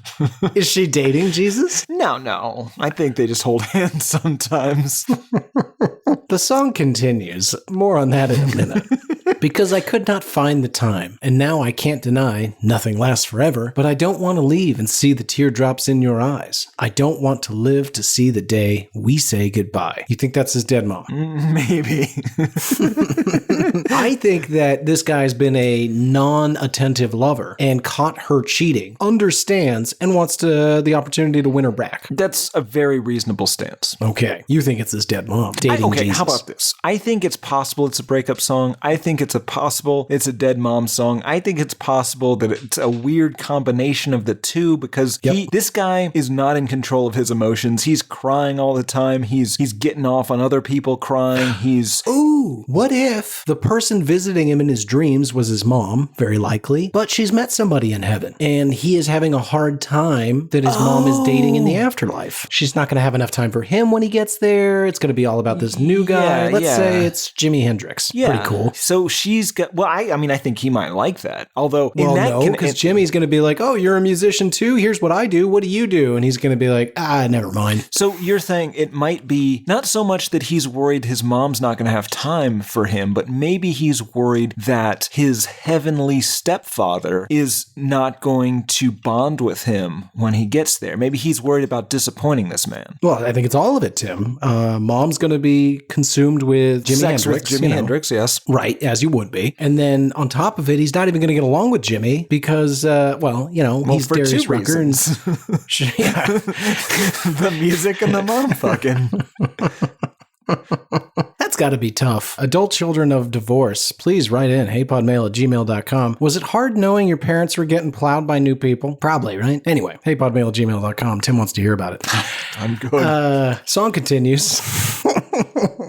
Is she dating Jesus? No. I think they just hold hands sometimes. The song continues. More on that in a minute. Because I could not find the time, and now I can't deny nothing lasts forever, but I don't want to leave and see the teardrops in your eyes. I don't want to live to see the day we say goodbye. You think that's his dead mom? Maybe. I think that this guy's been a non-attentive lover and caught her cheating, understands, and wants the opportunity to win her back. That's a very reasonable stance. Okay. You think it's his dead mom dating Jesus. How about this? I think it's possible it's a breakup song. I think it's a dead mom song. I think it's possible that it's a weird combination of the two because this guy is not in control of his emotions. He's crying all the time. He's getting off on other people crying. Ooh, what if the person visiting him in his dreams was his mom, very likely, but she's met somebody in heaven and he is having a hard time that his mom is dating in the afterlife. She's not going to have enough time for him when he gets there. It's going to be all about this new guy. Let's say it's Jimi Hendrix. Yeah. Pretty cool. So she's got, I think he might like that. Although, because Jimmy's going to be like, oh, you're a musician too? Here's what I do. What do you do? And he's going to be like, never mind. So you're saying it might be not so much that he's worried his mom's not going to have time for him, but maybe he's worried that his heavenly stepfather is not going to bond with him when he gets there. Maybe he's worried about disappointing this man. Well, I think it's all of it, Tim. Mom's going to be consumed with Jimi Hendrix. With Jimi Hendrix, yes. Right, as you would be. And then on top of it, he's not even going to get along with Jimmy because, he's Darius Rucker. And, the music and the mom fucking. That's got to be tough. Adult children of divorce, please write in, hatePodMail@gmail.com. Was it hard knowing your parents were getting plowed by new people? Probably, right? Anyway, hatePodMail@gmail.com. Tim wants to hear about it. I'm good. Song continues.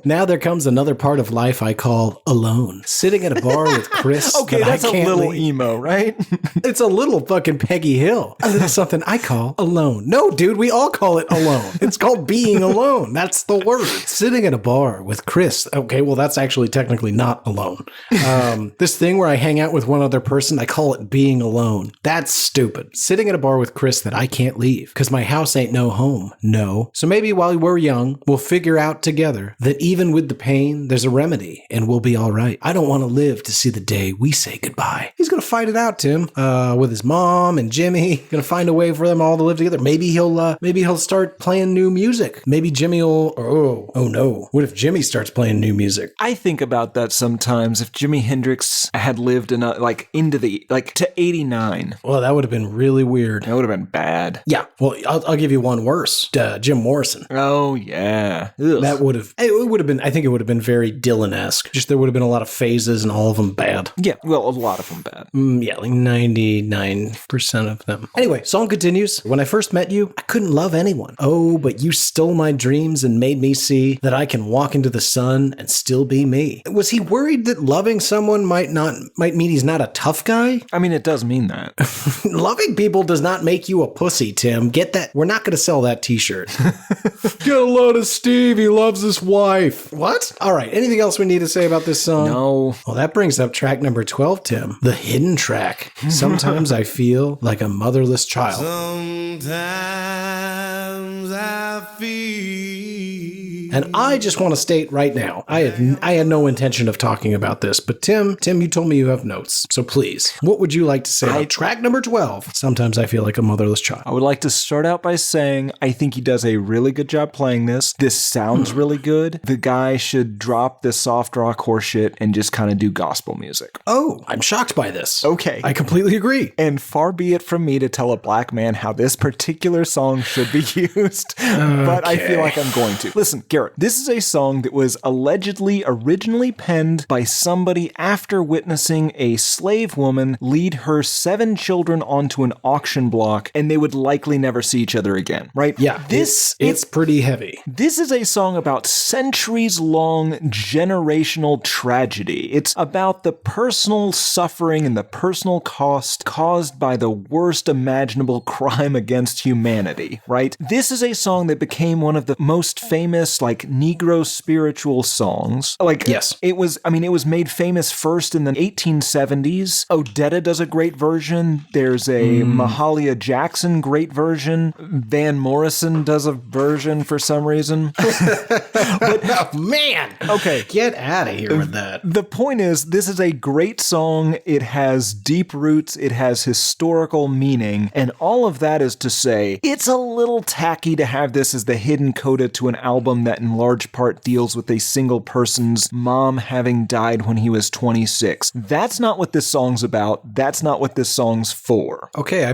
Now there comes another part of life I call alone. Sitting at a bar with Chris. Okay, that's a little emo, right? It's a little fucking Peggy Hill. It's something I call alone. No, dude, we all call it alone. It's called being alone. That's the word. Sitting at a bar with Chris. Okay, well, that's actually technically not alone. This thing where I hang out with one other person, I call it being alone. That's stupid. Sitting at a bar with Chris that I can't leave because my house ain't no home. No. So maybe while we're young, we'll figure out together that even with the pain, there's a remedy and we'll be all right. I don't want to live to see the day we say goodbye. He's going to fight it out, Tim, with his mom and Jimmy. Going to find a way for them all to live together. Maybe he'll start playing new music. Maybe Jimmy will, oh no. What if Jimmy starts playing new music? I think about that sometimes. If Jimi Hendrix had lived to 89. Well, that would have been really weird. That would have been bad. Yeah. Well, I'll give you one worse. Jim Morrison. Oh, yeah. Ugh. That would have been, I think it would have been very Dylan-esque. Just there would have been a lot of phases and all of them bad. Yeah, well, a lot of them bad. Yeah, like 99% of them. Anyway, song continues. When I first met you, I couldn't love anyone. Oh, but you stole my dreams and made me see that I can walk into the sun and still be me. Was he worried that loving someone might mean he's not a tough guy? I mean, it does mean that. Loving people does not make you a pussy, Tim. Get that? We're not going to sell that t-shirt. Get a load of Steve. He loves his wife. life. What? All right. Anything else we need to say about this song? No. Well, that brings up track number 12, Tim. The hidden track. Sometimes I feel like a motherless child. Sometimes I feel. And I just want to state right now, I had no intention of talking about this, but Tim, you told me you have notes. So please, what would you like to say about track number 12? Sometimes I feel like a motherless child. I would like to start out by saying I think he does a really good job playing this. This sounds really good. The guy should drop this soft rock horseshit and just kind of do gospel music. Oh, I'm shocked by this. Okay. I completely agree. And far be it from me to tell a black man how this particular song should be used, but I feel like I'm going to. Listen, Garrett, this is a song that was allegedly originally penned by somebody after witnessing a slave woman lead her 7 children onto an auction block, and they would likely never see each other again, right? Yeah, it's pretty heavy. This is a song about centuries-long generational tragedy. It's about the personal suffering and the personal cost caused by the worst imaginable crime against humanity, right? This is a song that became one of the most famous, Negro spiritual songs. Yes. It was made famous first in the 1870s. Odetta does a great version. There's a Mahalia Jackson great version. Van Morrison does a version for some reason. But man, okay, get out of here with that. The point is, this is a great song. It has deep roots. It has historical meaning. And all of that is to say, it's a little tacky to have this as the hidden coda to an album that in large part deals with a single person's mom having died when he was 26. That's not what this song's about. That's not what this song's for. Okay,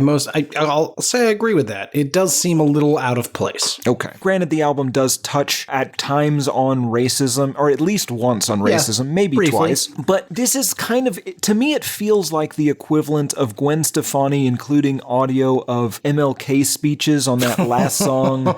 I'll say I agree with that. It does seem a little out of place. Okay. Granted, the album does touch at times on racism, or at least once on racism, maybe briefly. Twice. But this is kind of, to me, it feels like the equivalent of Gwen Stefani including audio of MLK speeches on that last song.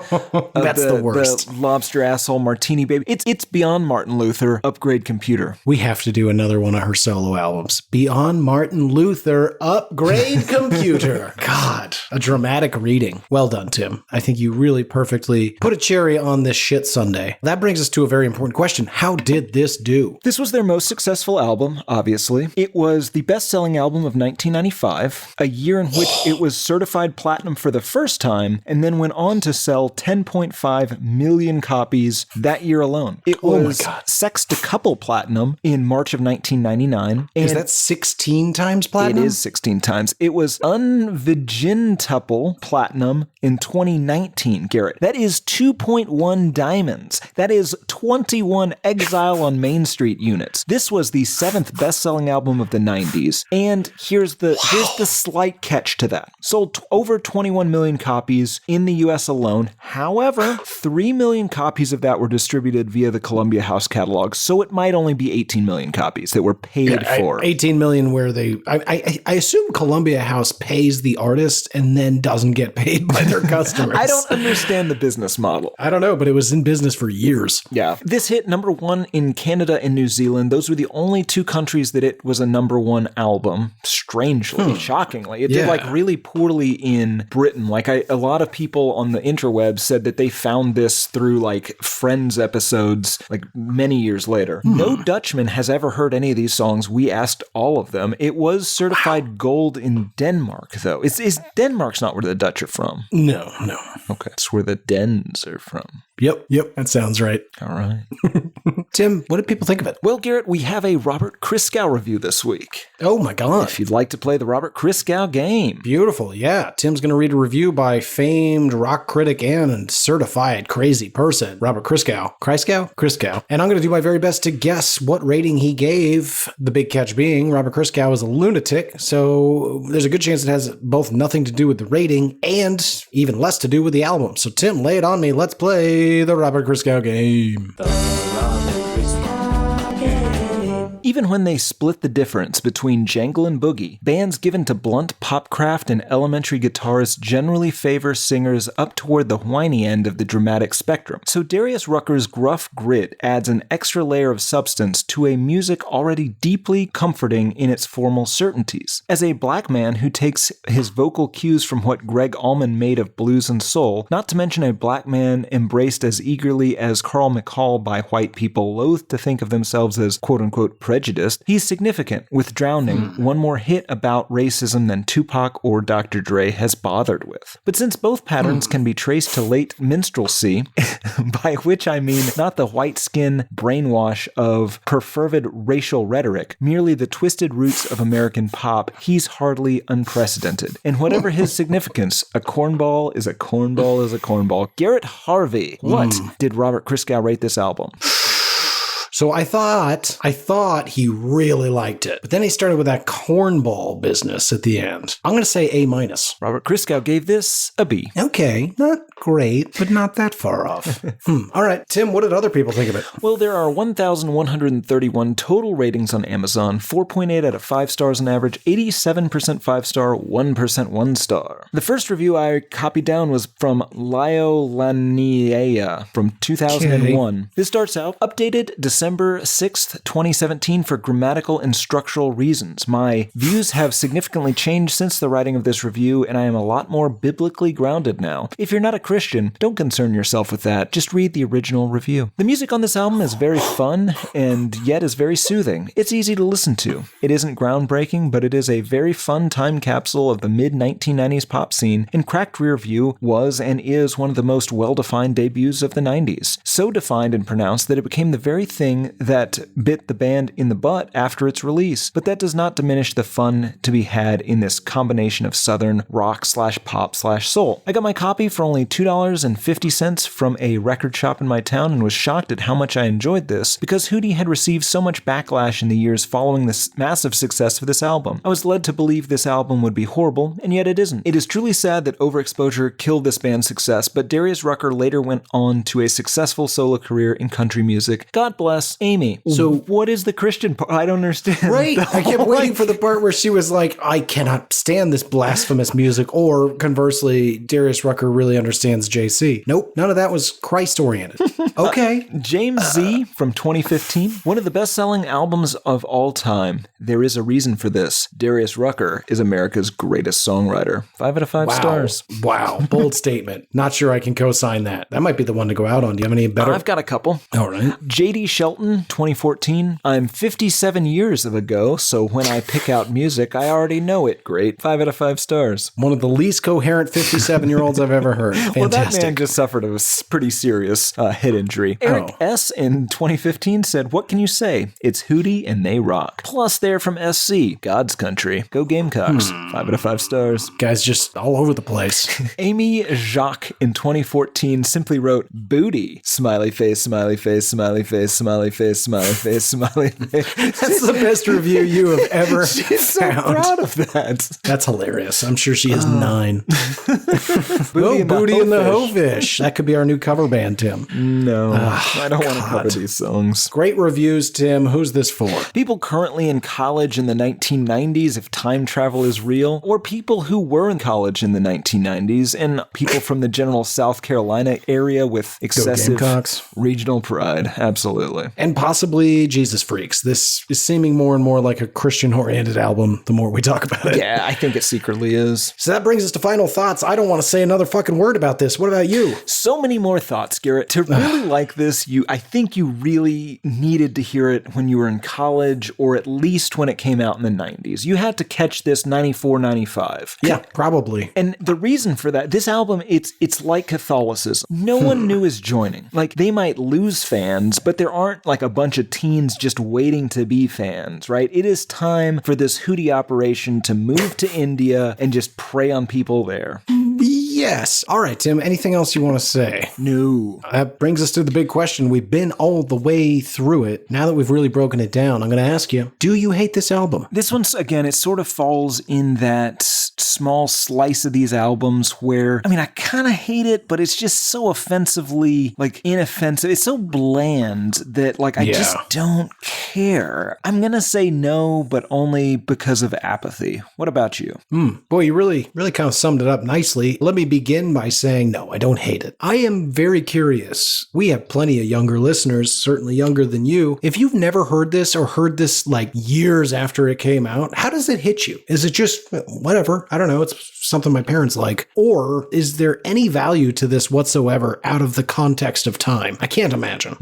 That's the worst. The Lobster Asshole Martini Baby. It's beyond Martin Luther, Upgrade Computer. We have to do another one of her solo albums. Beyond Martin Luther, Upgrade Computer. God, a dramatic reading. Well done, Tim. I think you really perfectly put a cherry on this shit sundae. That brings us to a very important question. How did this do? This was their most successful album, obviously. It was the best-selling album of 1995, a year in which it was certified platinum for the first time, and then went on to sell 10.5 million copies that year alone. It was sextuple platinum in March of 1999. Is that 16 times platinum? It is 16 times. It was unvigintuple platinum in 2019, Garrett. That is 2.1 diamonds. That is 21 Exile on Main Street units. This was the 7th best-selling album of the 90s. And here's the slight catch to that. Sold over 21 million copies in the US alone. However, 3 million copies of that were distributed via the Columbia House catalog, so it might only be 18 million copies that were paid for. 18 million where I assume Columbia House pays the artist and then doesn't get paid by their customers. I don't understand the business model. I don't know, but it was in business for years. Yeah. This hit number 1 in Canada and New Zealand. Those were the only 2 countries that it was a number 1 album. Strangely, shockingly. It did really poorly in Britain. A lot of people on the interwebs said that they found this through Friends episodes many years later. No Dutchman has ever heard any of these songs. We asked all of them. It was certified gold in Denmark, though. Is Denmark's not where the Dutch are from? No. Okay. It's where the Dens are from. Yep. That sounds right. All right. Tim, what did people think of it? Well, Garrett, we have a Robert Christgau review this week. Oh my God. If you'd like to play the Robert Christgau game. Beautiful. Yeah. Tim's going to read a review by famed rock critic and certified crazy person, Robert Christgau. Christgau. And I'm going to do my very best to guess what rating he gave. The big catch being Robert Christgau is a lunatic. So there's a good chance it has both nothing to do with the rating and even less to do with the album. So Tim, lay it on me. Let's play the Robert Christgau game. Even when they split the difference between jangle and boogie, bands given to blunt popcraft and elementary guitarists generally favor singers up toward the whiny end of the dramatic spectrum. So Darius Rucker's gruff grit adds an extra layer of substance to a music already deeply comforting in its formal certainties. As a black man who takes his vocal cues from what Greg Allman made of blues and soul, not to mention a black man embraced as eagerly as Carl McCall by white people loath to think of themselves as quote-unquote prejudiced, he's significant, with Drowning, one more hit about racism than Tupac or Dr. Dre has bothered with. But since both patterns can be traced to late minstrelsy, by which I mean not the white skin brainwash of perfervid racial rhetoric, merely the twisted roots of American pop, he's hardly unprecedented. And whatever his significance, a cornball is a cornball is a cornball. Garrett Harvey, what did Robert Christgau rate this album? So I thought he really liked it. But then he started with that cornball business at the end. I'm going to say A-. Robert Christgau gave this a B. Okay, not great, but not that far off. All right, Tim, what did other people think of it? Well, there are 1,131 total ratings on Amazon, 4.8 out of 5 stars on average, 87% 5-star, 1% 1-star. The first review I copied down was from Lio Laniea from 2001. Okay. This starts out, updated December 6th, 2017 for grammatical and structural reasons. My views have significantly changed since the writing of this review, and I am a lot more biblically grounded now. If you're not a Christian, don't concern yourself with that. Just read the original review. The music on this album is very fun and yet is very soothing. It's easy to listen to. It isn't groundbreaking, but it is a very fun time capsule of the mid-1990s pop scene, and Cracked Rear View was and is one of the most well-defined debuts of the 90s. So defined and pronounced that it became the very thing that bit the band in the butt after its release. But that does not diminish the fun to be had in this combination of southern rock/pop/soul. I got my copy for only $2.50 from a record shop in my town and was shocked at how much I enjoyed this because Hootie had received so much backlash in the years following this massive success of this album. I was led to believe this album would be horrible, and yet it isn't. It is truly sad that overexposure killed this band's success, but Darius Rucker later went on to a successful solo career in country music. God bless Amy. So what is the Christian part? I don't understand. Right. I kept waiting for the part where she was like, I cannot stand this blasphemous music. Or conversely, Darius Rucker really understands JC. Nope. None of that was Christ-oriented. Okay. James Z from 2015. One of the best-selling albums of all time. There is a reason for this. Darius Rucker is America's greatest songwriter. 5 out of 5 stars. Wow. Bold statement. Not sure I can co-sign that. That might be the one to go out on. Do you have any better? I've got a couple. All right. J.D. Shelton, 2014. I'm 57 years ago, so when I pick out music, I already know it. Great. 5 out of 5 stars. One of the least coherent 57-year-olds I've ever heard. Fantastic. Well, that man just suffered a pretty serious head injury. Eric S. in 2015 said, what can you say? It's Hootie and they rock. Plus, they're from SC, God's country. Go Gamecocks. 5 out of 5 stars. Guys just all over the place. Amy Jacques in 2014 simply wrote, booty. Smiley face, smiley face, smiley face, smiley face, smiley face, smiley face. That's the best review you have ever She's found. so proud of that. That's hilarious. I'm sure she is 9. Booty and the Hofish. That could be our new cover band, Tim. No, I don't want to cover these songs. Great reviews, Tim. Who's this for? People currently in college in the 1990s, if time travel is real, or people who were in college in the 1990s, and people from the general South Carolina area with excessive regional pride. Absolutely. And possibly Jesus Freaks. This is seeming more and more like a Christian-oriented album the more we talk about it. Yeah, I think it secretly is. So that brings us to final thoughts. I don't want to say another fucking word about this. What about you? So many more thoughts, Garrett. To really like this, I think you really needed to hear it when you were in college, or at least when it came out in the 90s. You had to catch this 94, 95. Yeah, probably. And the reason for that, this album, it's like Catholicism. No one new is joining. Like, they might lose fans, but there aren't like a bunch of teens just waiting to be fans, right? It is time for this Hootie operation to move to India and just prey on people there. Yes. All right, Tim, anything else you want to say? No. That brings us to the big question. We've been all the way through it. Now that we've really broken it down, I'm going to ask you, do you hate this album? This one's, again, it sort of falls in that small slice of these albums where, I mean, I kind of hate it, but it's just so offensively, like, inoffensive. It's so bland that, like, I just don't care. I'm going to say no, but only because of apathy. What about you? Boy, you really kind of summed it up nicely. Let me begin by saying, no, I don't hate it. I am very curious. We have plenty of younger listeners, certainly younger than you. If you've never heard this or heard this like years after it came out, how does it hit you? Is it just whatever? I don't know. It's something my parents like. Or is there any value to this whatsoever out of the context of time? I can't imagine.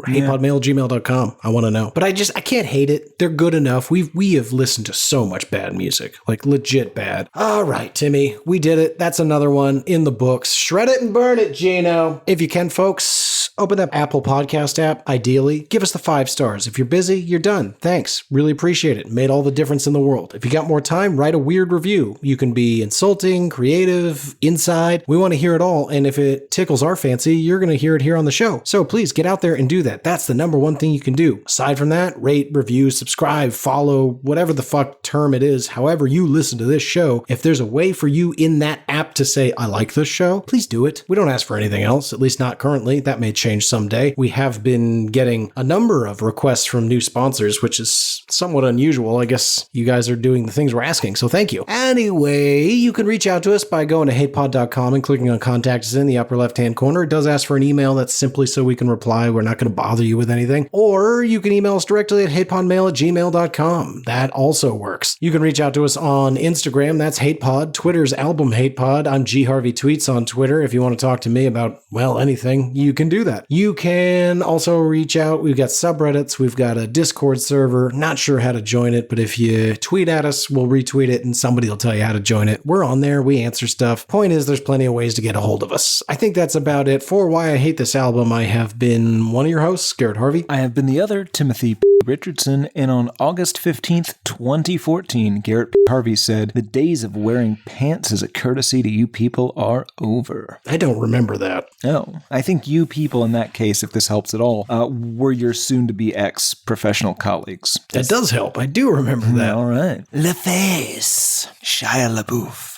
hatePodMail@gmail.com. I want to know. But I can't hate it. They're good enough. We have listened to so much bad music, like legit bad. All right, Timmy, we did it. That's another one in the books. Shred it and burn it, Gino. If you can, folks, open that Apple Podcast app. Ideally, give us the 5 stars. If you're busy, you're done. Thanks. Really appreciate it. Made all the difference in the world. If you got more time, write a weird review. You can be insulting, creative, inside. We want to hear it all. And if it tickles our fancy, you're going to hear it here on the show. So please get out there and do that. That's the number one thing you can do. Aside from that, rate, review, subscribe, follow, whatever the fuck term it is, however you listen to this show. If there's a way for you in that app to say, I like this show, please do it. We don't ask for anything else, at least not currently. That may change someday. We have been getting a number of requests from new sponsors, which is somewhat unusual. I guess you guys are doing the things we're asking, so thank you. Anyway, you can reach out to us by going to hatepod.com and clicking on Contact Us in the upper left-hand corner. It does ask for an email. That's simply so we can reply. We're not going to bother you with anything. Or you can email us directly at hatepodmail@gmail.com. That also works. You can reach out to us on Instagram. That's hatepod. Twitter's album hatepod. I'm G Harvey Tweets on Twitter. If you want to talk to me about, well, anything, you can do that. You can also reach out. We've got subreddits. We've got a Discord server. Not sure how to join it, but if you tweet at us, we'll retweet it and somebody will tell you how to join it. We're on there. We answer stuff. Point is, there's plenty of ways to get a hold of us. I think that's about it for Why I Hate This Album. I have been one of your hosts, Garrett Harvey. I have been the other, Timothy Richardson, and on August 15th, 2014, Garrett Harvey said, "The days of wearing pants as a courtesy to you people are over." I don't remember that. Oh, I think you people in that case, if this helps at all, were your soon-to-be ex-professional colleagues. That does help. I do remember that. All right. Le Face, Shia LaBeouf.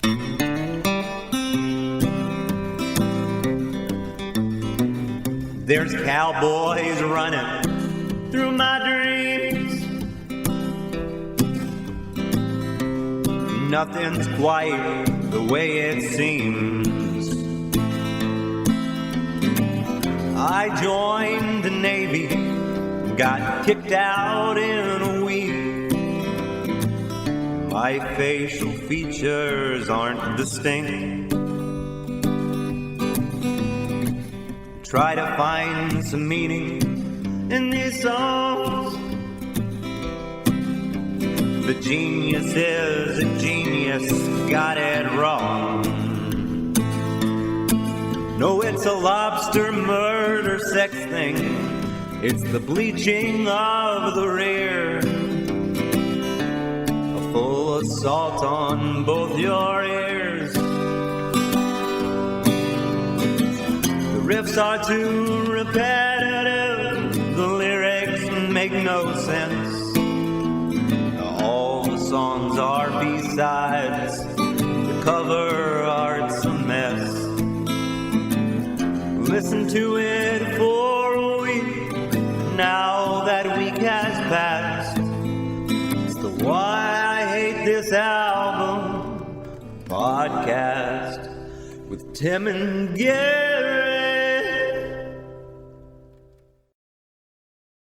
There's cowboys running through my dreams. Nothing's quite the way it seems. I joined the Navy, got kicked out in a week. My facial features aren't distinct. Try to find some meaning in these songs. The genius is a genius, got it wrong. No, it's a lobster murder sex thing. It's the bleaching of the rear. A full assault on both your ears. The riffs are too repetitive. The lyrics make no sense. All the songs are B-sides. The cover art's a mess. Listen to it for a week. Now that week has passed. It's the Why I Hate This Album podcast with Tim and Gary.